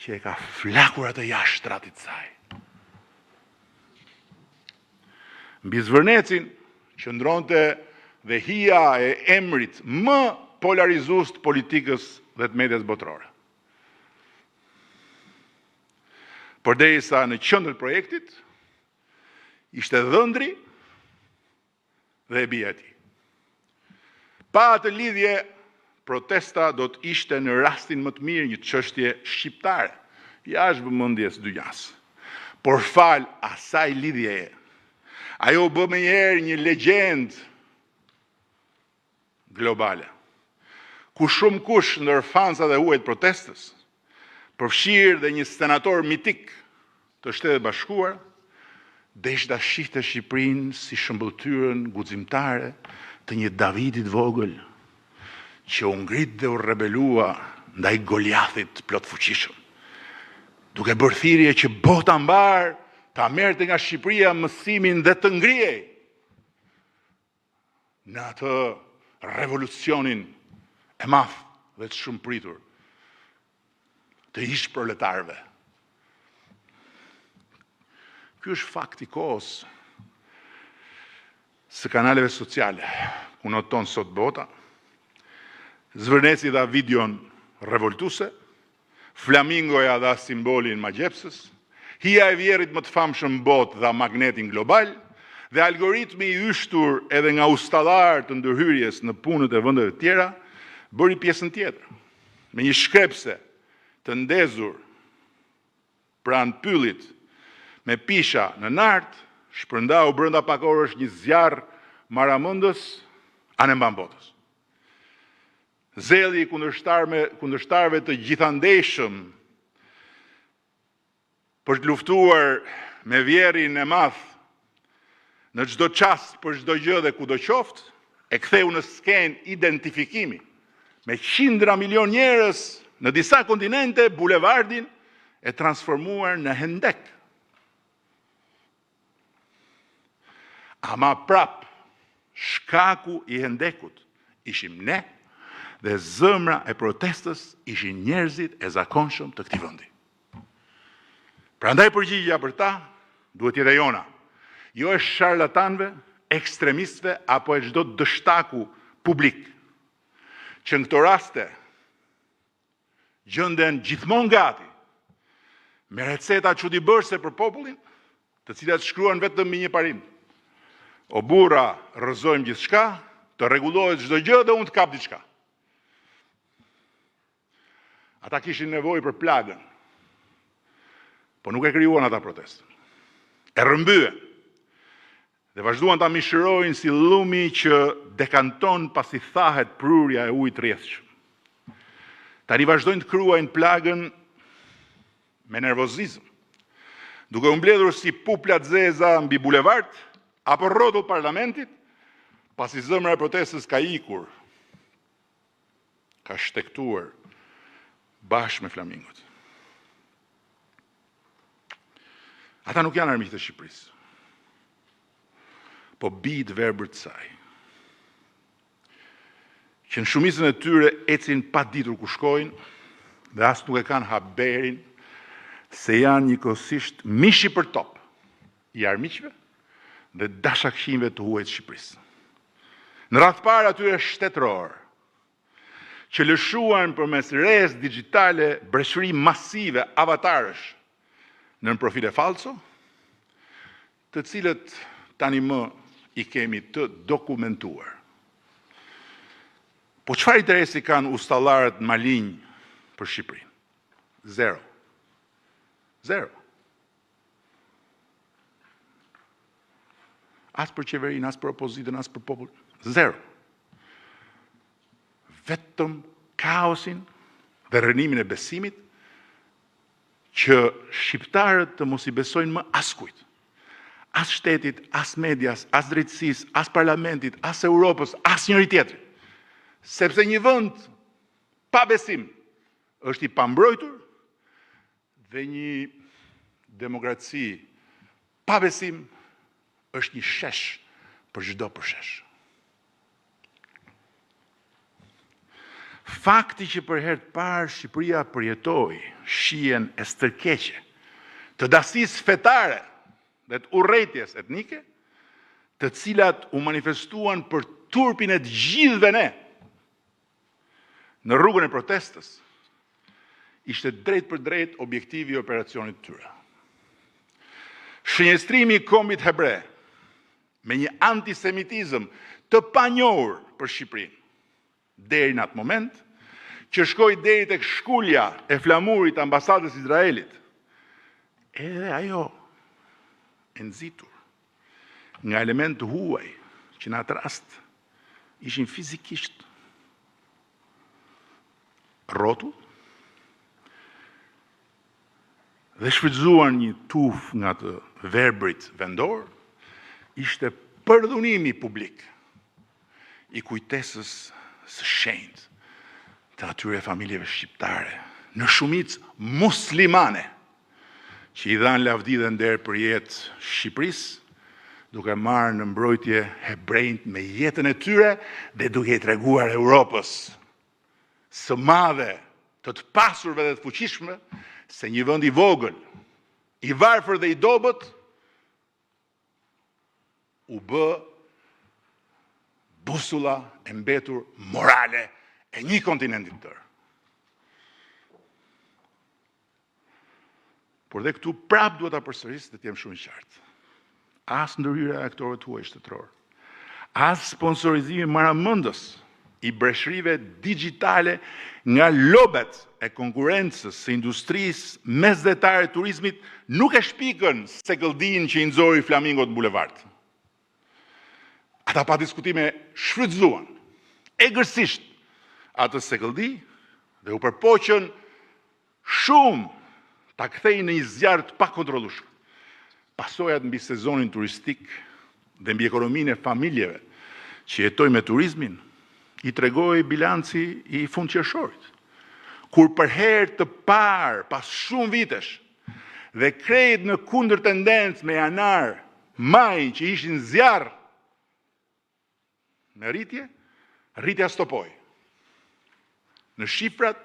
që e ka flakur atë jashtë shtratit saj. Mbi Zvërnecin qëndronte dhe hija e emrit më polarizues të politikës dhe të medias botërore. Përderisa në qendër projektit ishte dhëndri dhe e bija e tij. Pa atë lidhje, protesta do të ishte në rastin më të mirë një çështje shqiptare, jashtë vëmendjes dynjas. Por fal asaj lidhjeje, ajo bë menjëherë një legjend globale, ku shumë kush ndër fansat e huaj të protestës, përfshirë dhe një senator mitik të Shtetet Bashkuara, desh ta shihte Shqipërinë si shëmbëltyrën guximtare të një Davidit vogël që u ngrit dhe u rebelua ndaj Goliathit plot fuqishëm, duke bërë thirrje që bota mbar ta merrte nga Shqipëria mësimin dhe të ngrihej në atë revolucionin e madh dhe të shumëpritur të ish proletarëve. Ky është fakti i kohës së kanaleve sociale, ku noton sot bota. Zvërneci dha videon revoltuese, Flamingoja dha simbolin magjepsës, hija e vjerit më të famshëm botë dha magnetin global, dhe algoritmi i yshtur edhe nga ustallar të ndërhyrjes në punët e vendeve tjera bëri pjesën tjetër, me një shkrepse të ndezur pranë pyllit me pisha në nart, shpërndau brenda pak orësh një zjarr maramundës anë mban botës. Zelli i kundërshtarëve të gjithandejshëm për të luftuar me vjerrin e madh në çdo çast për çdo gjë dhe kudo qoftë, e ktheu në skenë identifikimi me qindra milion njerëz në disa kontinente bulevardin e transformuar në hendek. Ama prap, shkaku i hendekut ishim ne dhe zëmra e protestës ishin njerëzit e zakonshëm të këtij vendi. Prandaj përgjigjja për ta duhet jetë e jona, jo e sharlatanëve, ekstremistëve apo e çdo dështaku publik, që në këto raste gjenden gjithmonë gati me receta çuditëbërëse për popullin, të cilat shkruan vetëm me një parim. O burra, rrëzojmë gjithçka, të rregullohet çdo gjë dhe unë të kap diçka. Ata kishin nevojë për plagën, po nuk e krijuan ata protestën. E rrëmbyen dhe vazhduan ta mishërojnë si llumi që dekanton pasi thahet prurja e ujit rrjedhshëm. Tani vazhdojnë të kruajnë plagën me nervozizëm, duke u mbledhur si pupla të zeza mbi bulevard apo rrotull parlamentit, pasi zemra e protestës ka ikur, ka shtektuar bashkë me flamingot. Ata nuk janë armiqtë e Shqipërisë, po bijtë verbër të saj, që në shumicën e tyre ecin pa ditur ku shkojnë dhe as nuk e kanë haberin se janë njëkohësisht mishi për top i armiqve dhe dashakëshimve të huaj të Shqipërisë. Në radhë parë atyre shtetëror, që lëshuan përmes rrezë digjitale breshëri masive avatarësh në profile falso, të cilët tani më i kemi të dokumentuar. Po çfarë interesi kanë ustallarët malinj për Shqipërinë? Zero. Zero. As për qeverinë, as për opozitën, as për popull. Zero. Vetëm kaosin dhe rënimin e besimit që shqiptarët të mos i besojnë më askujt. As shtetit, as medias, as drejtësisë, as parlamentit, as Europës, as njëri tjetrit. Sepse një vend pa besim është i pambrojtur dhe një demokraci pa besim është një shesh për çdo përshesh. Fakti që për herë të parë Shqipëria përjetoi shihen e stërkeqe të dasisë fetare dhe të urrëties etnike, të cilat u manifestuan për turpin e të gjithëve ne në rrugën e protestës, ishte drejt për drejt objektivi i operacionit të tyre. Shënjestrimi i kombit hebre me një antisemitizëm të panjohur për Shqipërinë, deri në atë moment, që shkoi deri tek shkulja e flamurit të ambasadës Izraelit, edhe ajo e nxitur nga element të huaj, që në atë rast ishin fizikisht rrotull dhe shfrytzuan një tuf nga të verbrit vendor, ishte përdhunimi publik i kujtesës së shenjtë të atyre familjeve shqiptare, në shumicë muslimane, që i dhanë lavdi dhe nder për jetë Shqipërisë, duke marrë në mbrojtje hebrejt me jetën e tyre dhe duke i treguar Europës së madhe, të të pasurve dhe të fuqishme, se një vend i vogël, i varfër dhe i dobët, u bë busulla e mbetur morale e një kontinenti tërë. Por dhe këtu prap duhet ta përsëris dhe t'jem shumë i qartë. As ndërhyrja e aktorëve tuaj shtetëror, as sponsorizimi maramëndës i breshrive digjitale nga lobet e konkurrencës së industrisë mesdhetare e turizmit nuk e shpikën se këlldinë që i nxori flamingot në bulevard. Ata pa diskutime shfrytzuan egërsisht atë sekëlldi dhe u përpoqën shumë ta kthejnë në një zjarr të pakontrollueshëm. Pasojat mbi sezonin turistik dhe mbi ekonominë e familjeve që jetojnë me turizmin i tregoi bilanci i fundqershorit, kur për herë të parë pas shumë vitesh dhe krejt në kundër tendencë me janar, maj që ishin zjarr në rritje, rritja stopoi. Në shifrat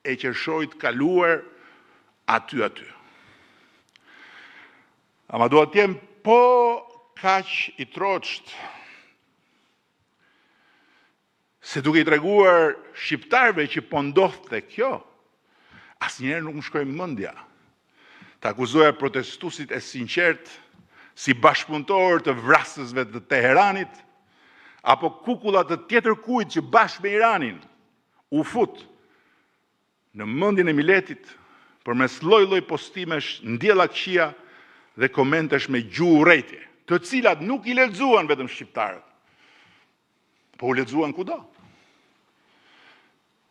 e qershorit kaluar aty. Ama duhet të jem po kaq i troçt se duke i treguar shqiptarëve që po ndodhte kjo, asnjëherë nuk më shkoi mendja të akuzoja protestuesit e sinqert si bashkëpunëtor të vrasësve të Teheranit, apo kukullat të tjetër kujt që bashkë me Iranin u fut në mendjen e miletit përmes lloj-lloj postimesh, ndjella këqija dhe komentesh me gjuhë urrëtie, të cilat nuk i lexuan vetëm shqiptarët, po u lexuan kudo.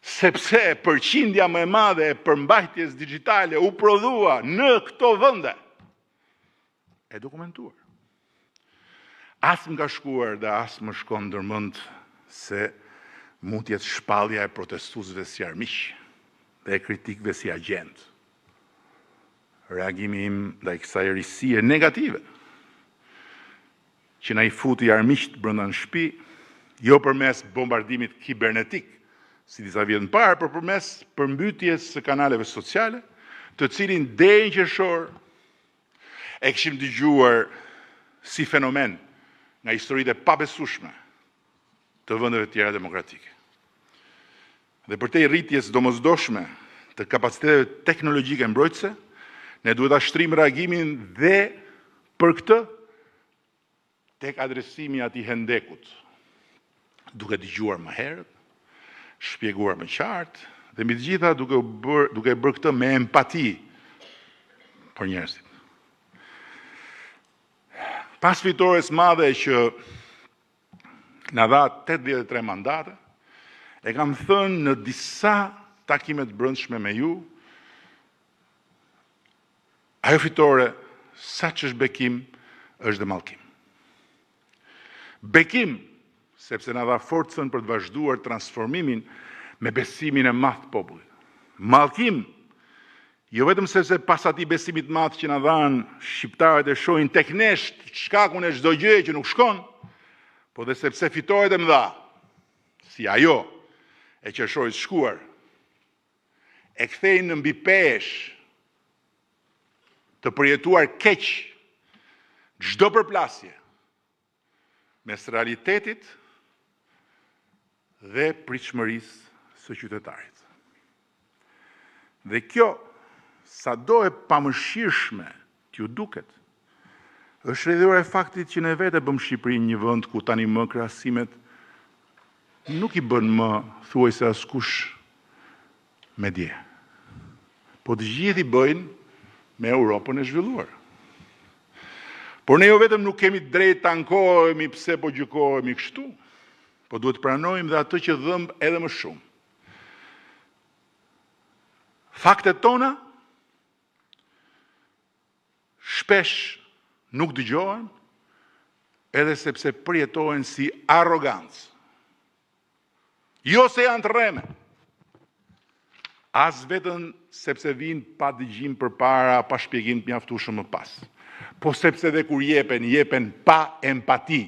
Sepse përqindja më e madhe e përmbajtjes digjitale u prodhua në këto vende, e dokumentuar. As më ka shkuar dhe as më shkon ndërmend se mund të jetë shpallja e protestuesve si armiq dhe e kritikëve si agent. Reagimi im ndaj kësaj risie negative që na i futi armiqt brenda në shtëpi, jo përmes bombardimit kibernetik, si disa vjet më parë, por përmes përmbytjes së kanaleve sociale, të cilin deri në qershor e kishim dëgjuar si fenomen nga historitë e pabesueshme të vendeve tjera demokratike. Dhe përtej rritjes domosdoshme të kapaciteteve teknologjike mbrojtëse, ne duhet ta shtrim reagimin dhe për këtë tek adresimi atij hendekut, duke dëgjuar më herët, shpjeguar më qartë dhe mbi të gjitha duke bërë këtë me empati për njerëzit. Pas fitores madhe që na dha 83 mandate, e kam thënë në disa takime të brendshme me ju, ajo fitore, sa që është bekim, është dhe mallkim. Bekim, sepse na dha forcën për të vazhduar transformimin me besimin e madh të popullit. Mallkim, Jo vetëm sepse pas atij besimit madh që na dhanë shqiptarët e shohin tek nesh shkakun e çdo gjëje që nuk shkon, po dhe sepse fitoret e mëdha, si ajo e qershorit shkuar, e kthejnë në mbi pesh të përjetuar keq çdo përplasje mes realitetit dhe pritshmërisë së qytetarit. Dhe kjo, sado e pamëshirshme t'ju duket, është rrjedhore e faktit që ne vetë bëm Shqipërinë një vend ku tani më krahasimet nuk i bën më thuajse askush me dje. Po të gjithë i bëjnë me Europën e zhvilluar. Por ne jo vetëm nuk kemi drejt të ankohemi pse po gjykohemi kështu, po duhet pranojmë dhe atë që dhëmb edhe më shumë. Faktet tona shpesh nuk dëgjohen, edhe sepse përjetohen si arrogancë. Jo se janë të rreme, as vetëm sepse vinë pa dëgjim përpara, pa shpjegim të mjaftueshëm më pas, po sepse dhe kur jepen pa empati.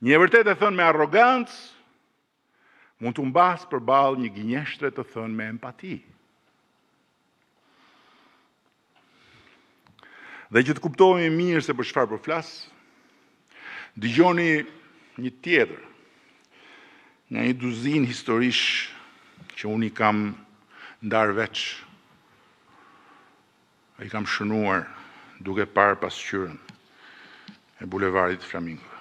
Një e vërtet e thënë me arrogancë, mund të mbas përballë një gënjeshtre të thënë me empati. Dhe që të kuptohemi mirë se për çfarë po flas, dëgjoni një tjetër nga një duzinë historish që unë i kam ndarë veç, i kam shënuar duke parë pasqyrën e bulevardit Flamingo.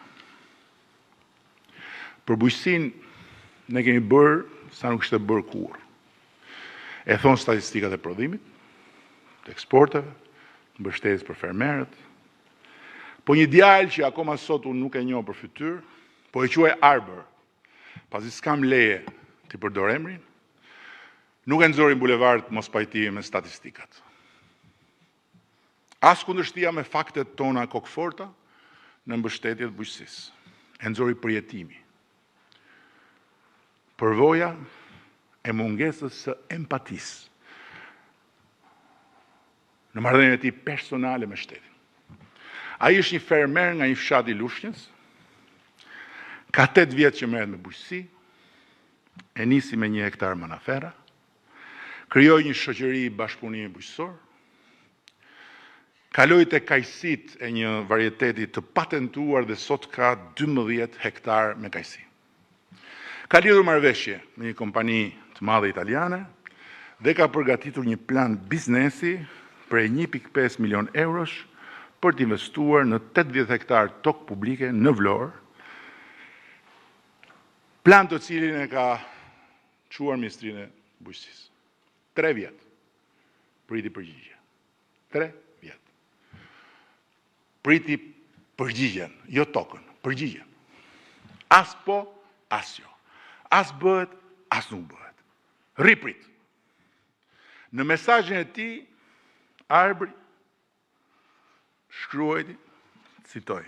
Për bujqësinë ne kemi bërë sa nuk ishte bërë kurrë. E thonë statistikat e prodhimit, të eksporteve, mbështetjes për fermerët. Po një djalë që akoma sot unë nuk e njoh për fytyrë, po e quaj Arbër, pasi s'kam leje t'i përdor emrin, nuk e nxori bulevard mos pajtimi me statistikat. As kundërshtia me faktet tona kokëforta në mbështetje të bujqësisë. E nxori përjetimi. Përvoja e mungesës së empatisë në marrëdhënien e tij personale me shtetin. Ai është një fermer nga një fshat i Lushnjës, ka 8 vjet që merret me bujqësi, e nisi me 1 hektar manafera, krijoi një shoqëri bashkëpunimi bujqësor, kaloi te kajsit e një varieteti të patentuar dhe sot ka 12 hektar me kajsi. Ka lidhur marrëveshje me një kompani të madhe italiane dhe ka përgatitur një plan biznesi për 1.5 milion eurosh për të investuar në 80 hektar tokë publike në Vlorë, plan të cilin e ka çuar Ministrinë e Bujqësisë. 3 vjet priti përgjigje. 3 vjet. Priti përgjigjen, jo tokën, përgjigjen. As po, as jo. As bëhet, as nuk bëhet. Riprit. Në mesazhin e tij, Arbri shkruajti, citoj,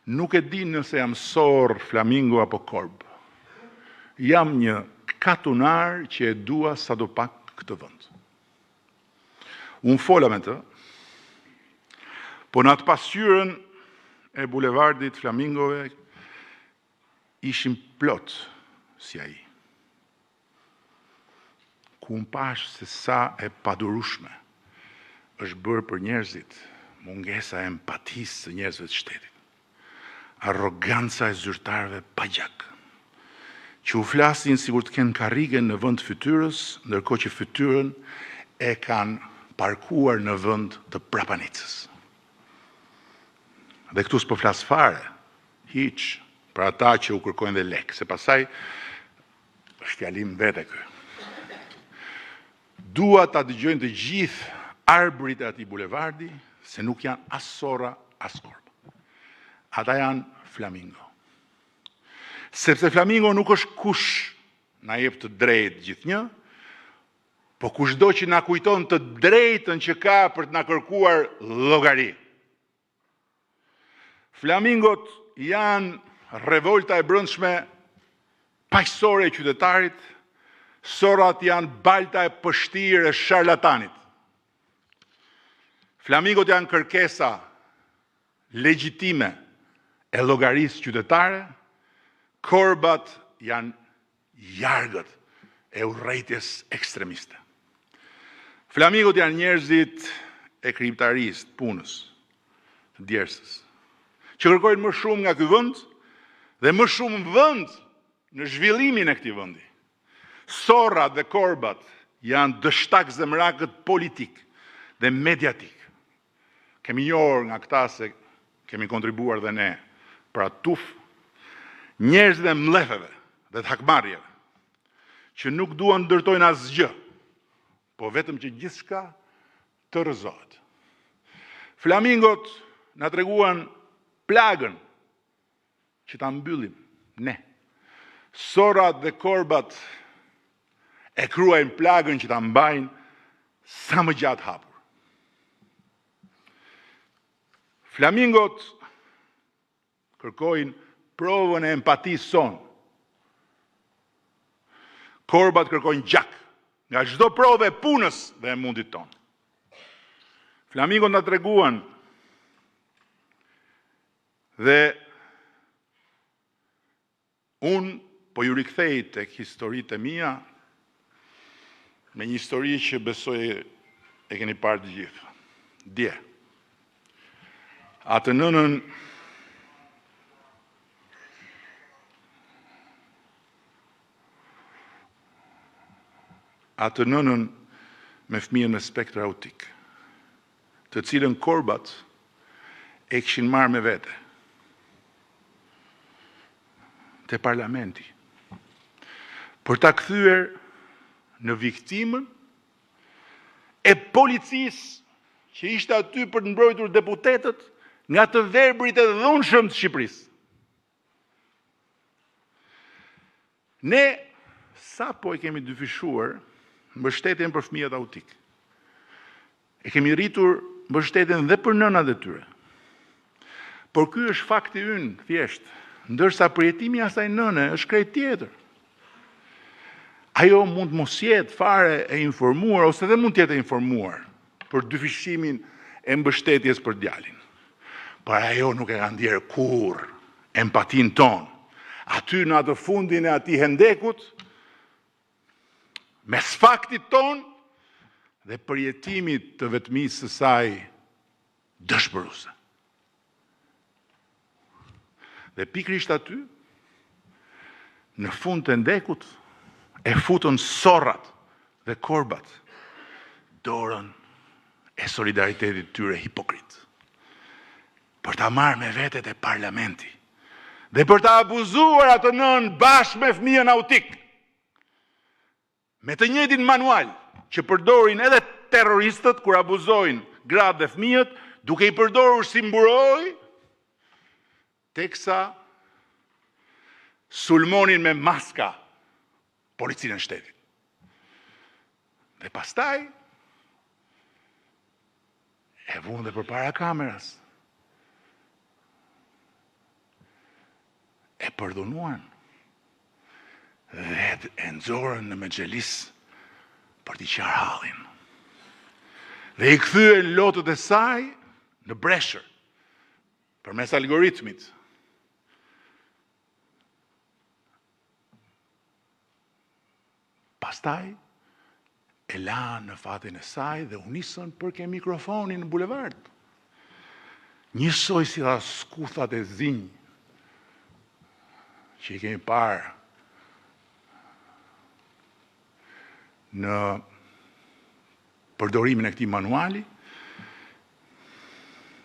nuk e di nëse jam sorr, flamingo apo korb. Jam një katunar që e dua sadopak këtë vend. Unë fola me të, po në atë pasqyrën e bulevardit Flamingove ishim plot si ai. Ku unë pash se sa e padurueshme është bërë për njerëzit mungesa e empatisë së njerëzve të shtetit. Arroganca e zyrtarëve pa gjak, që u flasin sikur të kenë karrige në vend fytyrës, ndërkohë që fytyrën e kanë parkuar në vend të prapanicës. Dhe këtu s'po flas fare, hiç, për ata që u kërkojnë dhe lek, se pasaj është fjalim vete ky. Dua ta dëgjojnë të gjithë arbrit e atij bulevardi, se nuk janë as sorra, as korb. Ata janë flamingo. Sepse flamingo nuk është kush na jep të drejtë gjithnjë, po kushdo që na kujton të drejtën që ka për të na kërkuar llogari. Flamingot janë revolta e brendshme paqësore e qytetarit, Sorat janë balta e pështirë e sharlatanit. Flamingot janë kërkesa legjitime e llogarisë qytetare, korbat janë jargët e urrejtjes ekstremiste. Flamingot janë njerëzit e krijimtarisë, punës, të djersës, që kërkojnë më shumë nga ky vend dhe më shumë vend në zhvillimin e këtij vendi. Sorrat dhe korbat janë dështak zemrakët politik dhe mediatik. Kemi njohur nga këta se kemi kontribuar dhe ne pra tuf, njerëz dhe mlefeve dhe të hakmarrjeve, që nuk duan ndërtojnë asgjë, po vetëm që gjithçka të rrëzohet. Flamingot na treguan plagën që ta mbyllim ne. Sorrat dhe korbat e kruajnë plagën që ta mbajnë sa më gjatë hapur. Flamingot kërkojnë provën e empatisë sonë. Korbat kërkojnë gjak nga çdo provë e punës dhe e mundit tonë. Flamingot na treguan dhe unë po ju rikthej tek historitë e mia me një histori që besoj e keni parë të gjithë. Dje. Atë nënën me fëmijën me spektër autik, të cilën korbat e kishin marrë me vete te parlamenti për ta kthyer në viktimën e policisë që ishte aty për të mbrojtur deputetët nga të verbrit e dhunshëm të Shqipërisë. Ne sapo e kemi dyfishuar mbështetjen për fëmijët autik. E kemi rritur mbështetjen dhe për nënat e tyre. Por ky është fakti ynë thjesht, ndërsa përjetimi i asaj nëne është krejt tjetër. Ajo mund mos jetë fare e informuar ose dhe mund të jetë e informuar për dyfishimin e mbështetjes për djalin. Por ajo nuk e ka ndjerë kurrë empatin tonë. Aty në atë fundin e atij hendekut, mes faktit tonë dhe përjetimit të vetmisë së saj dëshpëruese. Dhe pikrisht aty, në fund të ndekut, e futën sorrat dhe korbat dorën e solidaritetit tyre hipokrit. Për ta marrë me vetet e parlamenti dhe për ta abuzuar atë nën bashkë me fëmijën autik, me të njëjtin manual që përdorin edhe terroristët kur abuzojnë gratë dhe fëmijët, duke i përdorur si mburoj, teksa sulmonin me maska policinë e shtetit. Dhe pastaj e vunë dhe përpara kameras. E përdonuan dhe e nxorën në mexhelis për t'i qarë hallin. Dhe i kthyen lotët e saj në breshër përmes algoritmit. Pastaj e la në fatin e saj dhe u nisën për ke mikrofonin në bulevard. Njësoj si dha skuthat e zinj që i kemi parë në përdorimin e këtij manuali,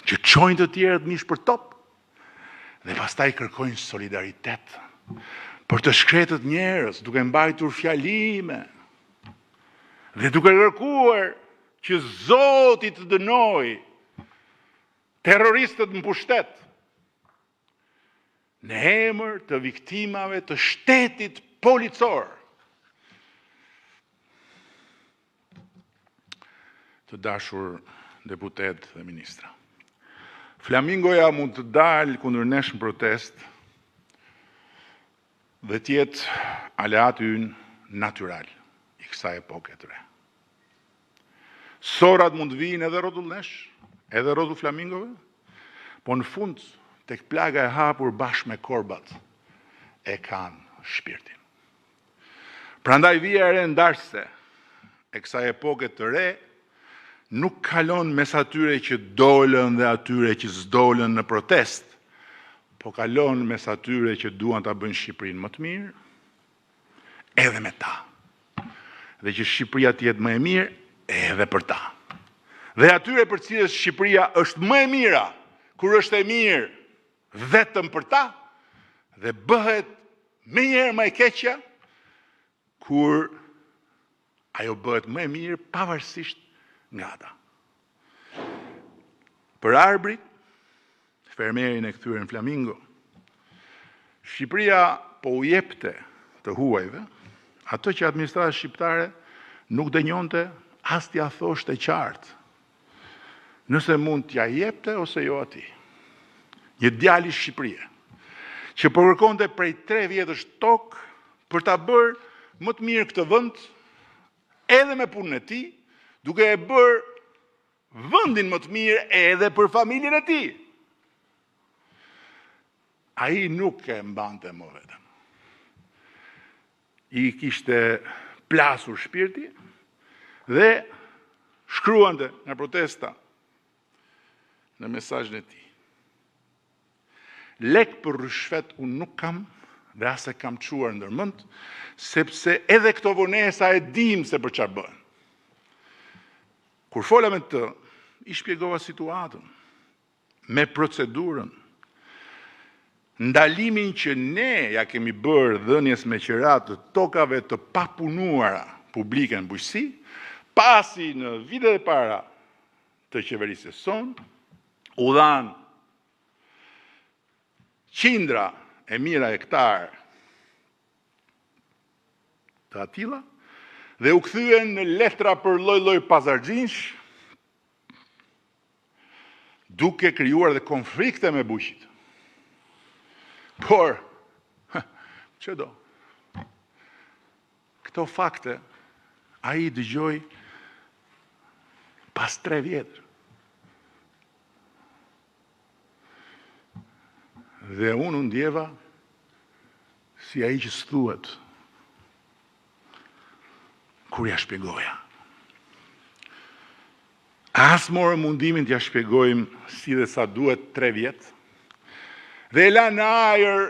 që çojnë të tjerët mish për top dhe pastaj kërkojnë solidaritet për të shkretët njerëz, duke mbajtur fjalime dhe duke kërkuar që Zoti të dënojë terroristët në pushtet në emër të viktimave të shtetit policor. Të dashur deputet dhe ministra. Flamingoja mund të dalë kundër nesh në protest dhe tjetë aleati ynë natural. kësaj epoke të re. Sorat mund vinë edhe rrotullnesh, edhe rrotull flamingove, po në fund tek plaga e hapur bashkë me korbat e kanë shpirtin. Prandaj vija e re ndarëse e kësaj epoke të re nuk kalon mes atyre që dolën dhe atyre që s'dolën në protest, po kalon mes atyre që duan ta bëjnë Shqipërinë më të mirë, edhe me ta. Dhe që Shqipëria të jetë më e mirë edhe për ta. Dhe atyre për cilës Shqipëria është më e mira, kur është e mirë vetëm për ta, dhe bëhet më njëherë më e keqja, kur ajo bëhet më e mirë pavarësisht nga ata. Për arbrit, fermerin e kthyer në flamingo, Shqipëria po u jepte të huajve ato që administrata shqiptare nuk dënjonte as t'ia thoshte qartë. Nëse mund t'ja jepte ose jo atij. Një djalë i Shqipërisë që po kërkonte prej 3 vjetësh tokë për ta bërë më të mirë këtë vend, edhe me punën e tij, duke e bërë vendin më të mirë edhe për familjen e tij. Ai nuk e mbante më vetëm. I kishte plasur shpirti dhe shkruante nga protesta në mesazhin e tij. Lek për rishfet unë nuk kam dhe as e kam çuar ndërmend, sepse edhe këto vonesa e dim se për çfarë bëhen. Kur fola me të, i shpjegova situatën me procedurën, ndalimin që ne ja kemi bërë dhënies me qerat të tokave të papunuara publike në bujqësi, pasi në vitet e para të qeverisë son, u dhanë qindra e mira hektar të atilla dhe u kthyen në letra për lloj-lloj pazarxhinsh, duke krijuar dhe konflikte me bujqit. Por, që do? Këto fakte, a i dëgjoj pas 3 vjetër. Dhe unë ndjeva si a i që s'thuhet, kur ja shpjegoja. As morë mundimin t'ja shpjegojmë si dhe sa duhet 3 vjetë, dhe e la në ajër,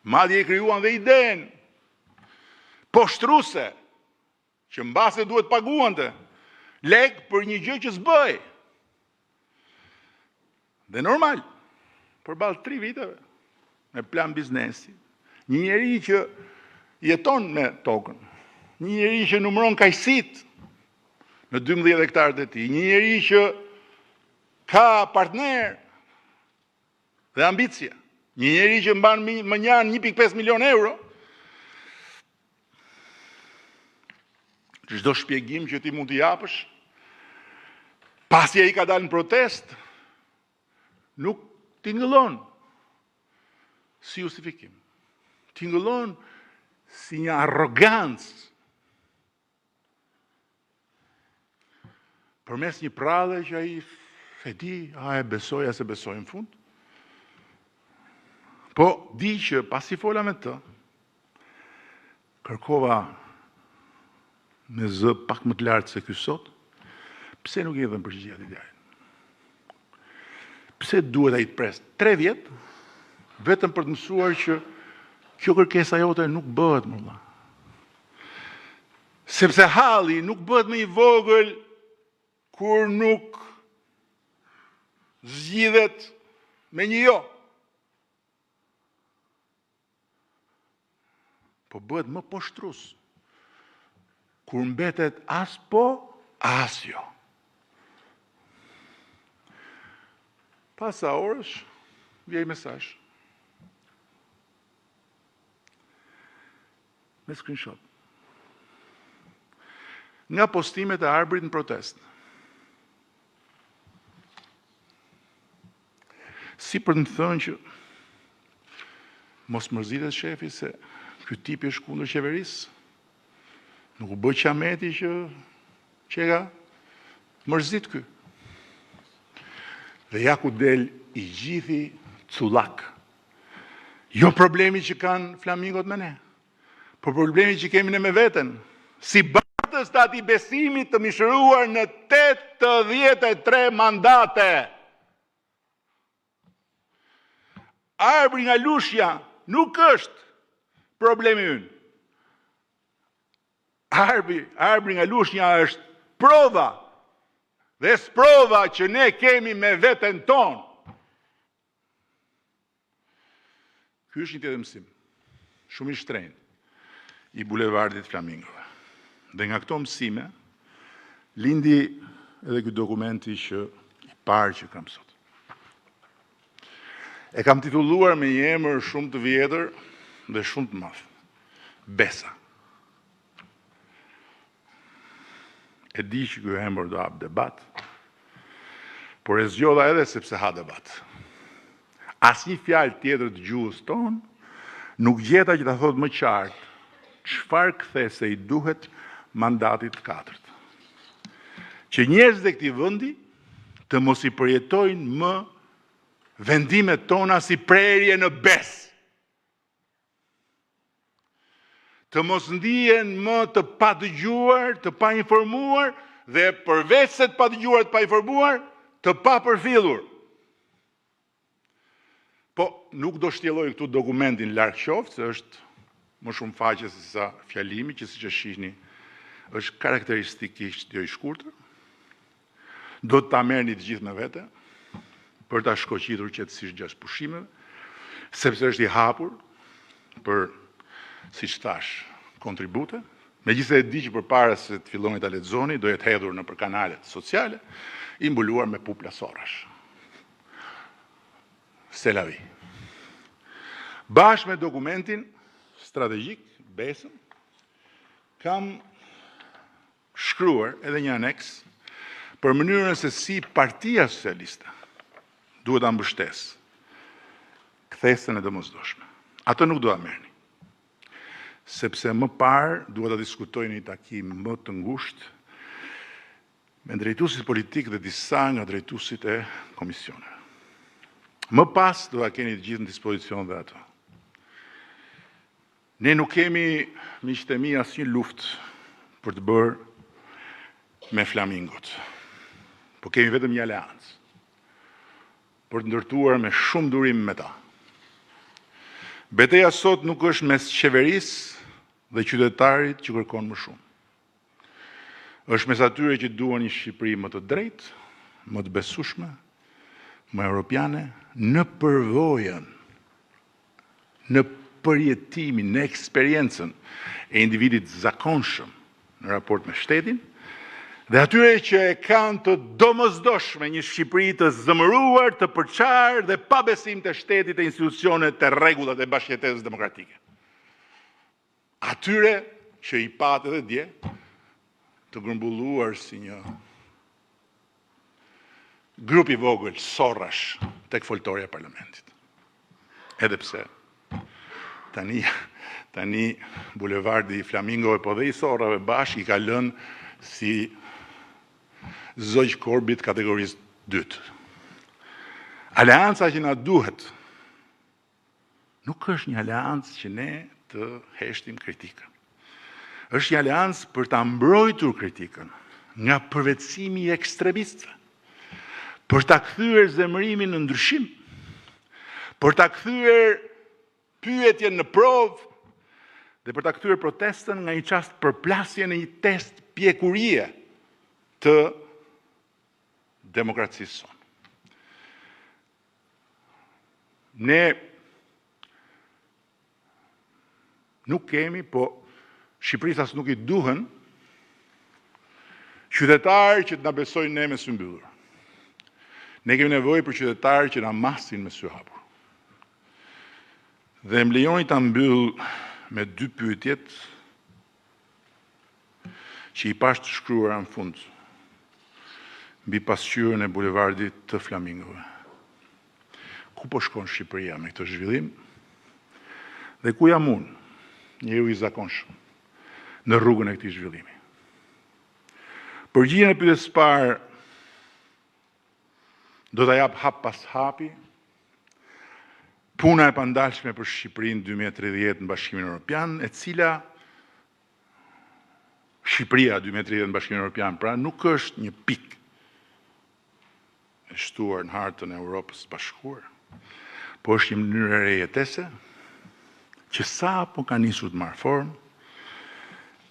madje e krijuan dhe idenë poshtruese, që mbase duhet paguante lek për një gjë që s'bëj. Dhe normal, përballë 3 viteve, me plan biznesi, një njeri që jeton me tokën, një njeri që numëron kajsit në 12 hektarët e tij, një njeri që ka partner dhe ambicia, një njeri që mban më njanë 1.5 milion euro, çdo shpjegim që ti mund t'i japësh, pasi ai ka dalë në protest, nuk tingëllon si justifikim. Tingëllon si një arrogancë përmes një prallë që ai e di, a e besoj, a se besoj në fund. Po, di që pasi fola me të, kërkova me zë pak më të lartë se ky sot, pse nuk i dhënë përgjigje atij djalit? Pse duhet ai të pres 3 vjet vetëm për të mësuar që kjo kërkesa jote nuk bëhet më vëlla. Sepse halli nuk bëhet më i vogël kur nuk zgjidhet me një jo. Po bëhet më poshtrues kur mbetet as po, as jo. Pas sa orësh, vjen mesazh. Me screenshot. Nga postimet e Arbrit në protest. Si për të më thënë që mos mërzitet shefi se ky tipi është kundër qeverisë, Nuk u bë qameti që ka mërzit ky. Dhe ja ku del i gjithi cullak. Jo problemi që kanë flamingot me ne, por problemi që kemi ne me veten. Si bartës të ati besimit të mishëruar në 83 mandate. Arbri nga Lushja nuk është problemi ynë. Arbri nga Lushja është prova, dhe sprova që ne kemi me veten tonë. Ky është një tjetër mësim, shumë i shtrenjtë, i bulevardit Flamingove. Dhe nga këto mësime, lindi edhe ky dokumenti i parë që kam sot. E kam titulluar me një emër shumë të vjetër dhe shumë të madh. Besa. E di që ky emër do hap debat, por e zgjodha edhe sepse ha debat. Asnjë fjalë tjetër të gjuhës tonë nuk gjeta që ta thotë më qartë çfarë kthese i duhet mandatit të katërt. Që njerëzit e këtij vendi të mos i përjetojnë më vendimet tona si prerje në besë. Të mos ndihen më të padëgjuar, të painformuar dhe përveç se të padëgjuar, të painformuar, të papërfillur. Po nuk do shtjelloj këtu dokumentin larg qoftë, se është më shumë faqe se sa fjalimi, që siç e shihni është karakteristikisht jo i shkurtër. Do të ta merrni të gjithë me vete për ta shkoqitur qetësisht gjatë pushimeve, sepse është i hapur për, siç thash, kontribute. Megjithëse e di që përpara se të filloni ta lexoni, do jetë hedhur nëpër kanalet sociale, i mbuluar me pupla sorrash. C'est la vie. Bashkë me dokumentin strategjik, besën, kam shkruar edhe një aneks për mënyrën se si Partia Socialiste duhet ta mbështesë kthesën e domosdoshme. Atë nuk do ta merrni. Sepse më parë duhet ta diskutoj në një takim më të ngushtë me drejtuesit politik dhe disa nga drejtuesit e komisioneve. Më pas do ta keni të gjithë në dispozicion dhe ato. Ne nuk kemi, miqtë e mi, asnjë luftë për të bërë me flamingot. Po kemi vetëm një aleancë për të ndërtuar me shumë durim me ta. Betejë sot nuk është mes qeverisë dhe qytetarit që kërkon më shumë. Është mes atyre që duan një Shqipëri më të drejtë, më të besueshme, më europiane, në përvojën, në përjetimin, në eksperiencën e individit zakonshëm në raport me shtetin, dhe atyre që e kanë të domosdoshme një Shqipëri të zëmëruar, të përçarë dhe pa besim të shtetit e institucionet të rregullat e bashkëjetesës demokratike. Atyre që i patë edhe dje të grumbulluar si një grup i vogël sorrash tek foltorja e parlamentit. Edhe pse tani bulevardi i Flamingove po dhe i sorrave bashkë i ka lënë si zogj korbit kategorisë 2. Aleanca që na duhet nuk është një aleancë që ne të heshtim kritikën. Është një aleancë për ta mbrojtur kritikën nga përvetësimi i ekstremistëve, për ta kthyer zemërimin në ndryshim, për ta kthyer pyetjen në provë dhe për ta kthyer protestën nga një çast përplasje në një test pjekurie të demokracisë sonë. Ne nuk kemi, po Shqipërisë as nuk i duhen qytetarë që të na besojnë ne me sy mbyllur. Ne kemi nevojë për qytetarë që na masin me sy hapur. Dhe më lejoni ta mbyll me 2 pyetjet që i pash të shkruara në fund mbi pasqyrën e bulevardit të Flamingove. Ku po shkon Shqipëria me këtë zhvillim? Dhe ku jam unë, njeriu i zakonshëm, në rrugën e këtij zhvillimi. Përgjigjen e pyetjes së parë do ta jap hap pas hapi. Puna e pandalshme për Shqipërinë 2030 në Bashkimin Evropian, e cila Shqipëria 2030 në Bashkimin Evropian, pra nuk është një pikë e shtuar në hartën e Europës së Bashkuar, po është një mënyrë e re jetese që sapo ka nisur të marrë formë,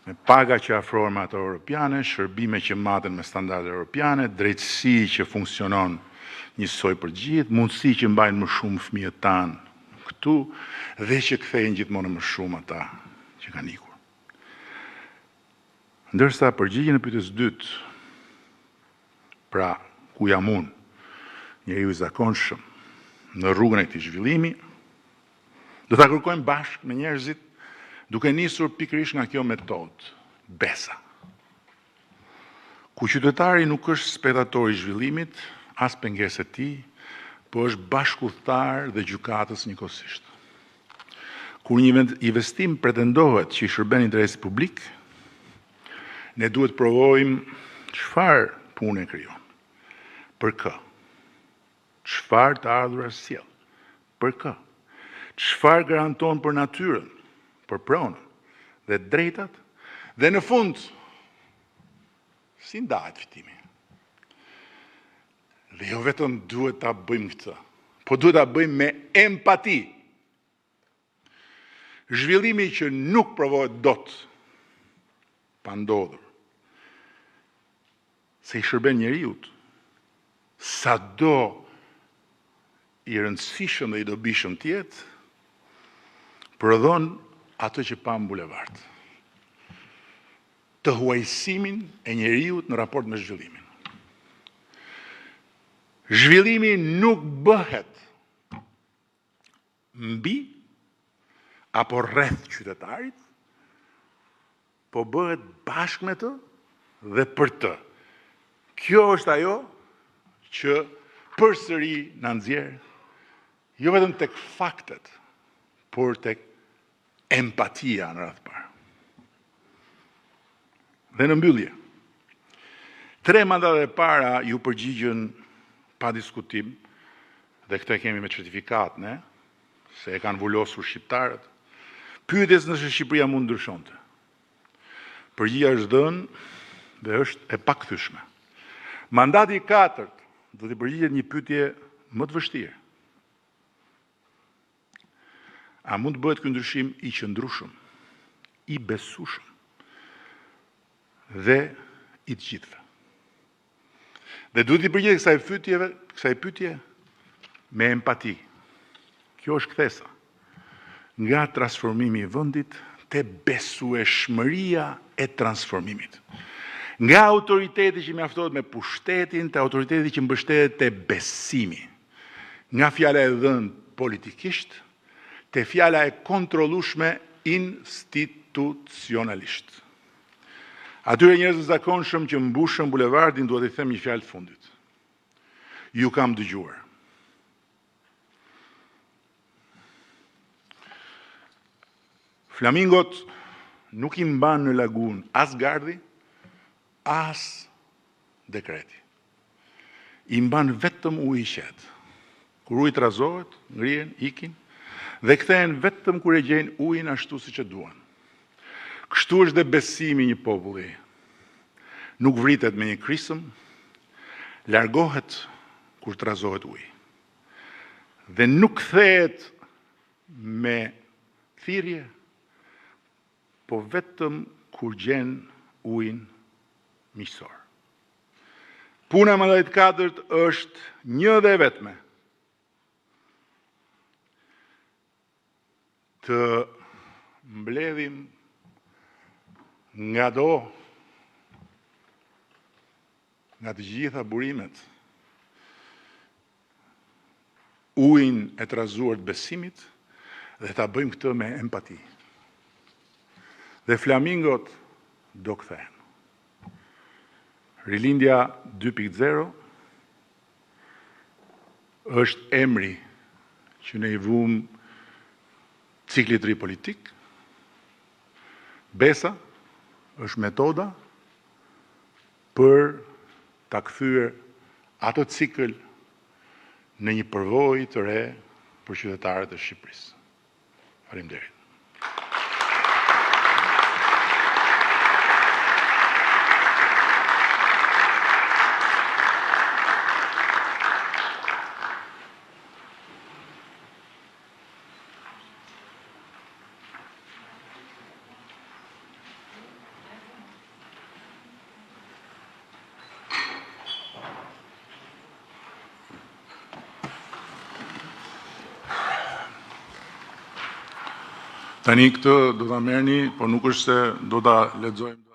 me paga që afrohen me ato europiane, shërbime që maten me standarde europiane, drejtësi që funksionon njësoj për gjithë, mundësi që mbajnë më shumë fëmijët tanë këtu dhe që kthejnë gjithmonë më shumë ata që kanë ikur. Ndërsa përgjigjen e pyetjes dytë, pra ku jam unë, njeriu i zakonshëm në rrugën e këtij zhvillimi, do ta kërkojmë bashkë me njerëzit, duke nisur pikërisht nga kjo metodë, besa. Ku qytetari nuk është spektator i zhvillimit, as pengesë e tij, po është bashkëudhëtar dhe gjykatës njëkohësisht. Kur një investim pretendohet që i shërben interesit publik, ne duhet provojmë çfarë punë krijon. Për kë? Çfarë të ardhurar sjell? Për kë? Çfarë garanton për natyrën, për pronën dhe drejtat, dhe në fund si ndahet fitimi. Dhe jo vetëm duhet ta bëjmë këtë, po duhet ta bëjmë me empati. Zhvillimi që nuk provohet dot pa ndodhur, se i shërben njeriut, sado i rëndësishëm dhe i dobishëm tjetë, prodhon ato që pa në bulevard. Të huajsimin e njeriut në raport me zhvillimin. Zhvillimi nuk bëhet mbi apo rreth qytetarit, po bëhet bashkë me të dhe për të. Kjo është ajo që përsëri na nxjerr jo vetëm tek faktet, por tek empatia në radhë parë. Dhe në mbyllje, 3 mandate e para ju përgjigjen pa diskutim, dhe këtë kemi me certifikat, ne, se e kanë vullosur shqiptarët, pyetjes nëse Shqipëria mund ndryshonte. Përgjigja është dhënë dhe është e pakthyeshme. Mandati i 4 do të përgjigjet një pyetje më të vështirë. A mund të bëhet ky ndryshim i qëndrueshëm, i besueshëm dhe i të gjithëve? Dhe duhet i përgjigjet kësaj pyetje me empati. Kjo është kthesa nga transformimi i vendit te besueshmëria e transformimit. Nga autoriteti që mjaftohet me pushtetin, te autoriteti që mbështetet te besimi. Nga fjala e dhënë politikisht, te fjala e kontrollueshme institucionalisht. Atyre njerëzve të zakonshëm që mbushën bulevardin, duhet i them një fjalë të fundit. Ju kam dëgjuar. Flamingot nuk i mban në lagun as gardi, as dekreti. I mban vetëm ujë i qetë. Kur uji trazohet, ngrihen, ikin, dhe kthehen vetëm kur e gjejnë ujin ashtu siç e duan. Kështu është dhe besimi një populli. Nuk vritet me një krisëm, largohet kur trazohet uji. Dhe nuk kthehet me thirrje, po vetëm kur gjen ujin miqësor. Puna e mandatit 4 është një dhe vetme. Të mbledhim nga të gjitha burimet, ujin e trazuar të besimit dhe ta bëjmë këtë me empati. Dhe flamingot do kthehen. Rilindja 2.0 është emri që ne i vëmë ciklit ri politik. Besa është metoda për ta kthyer ato cikël në një përvojë të re për qytetarët e Shqipërisë. Faleminderit. Tani këtë do ta merrni, por nuk është se do ta lexojmë.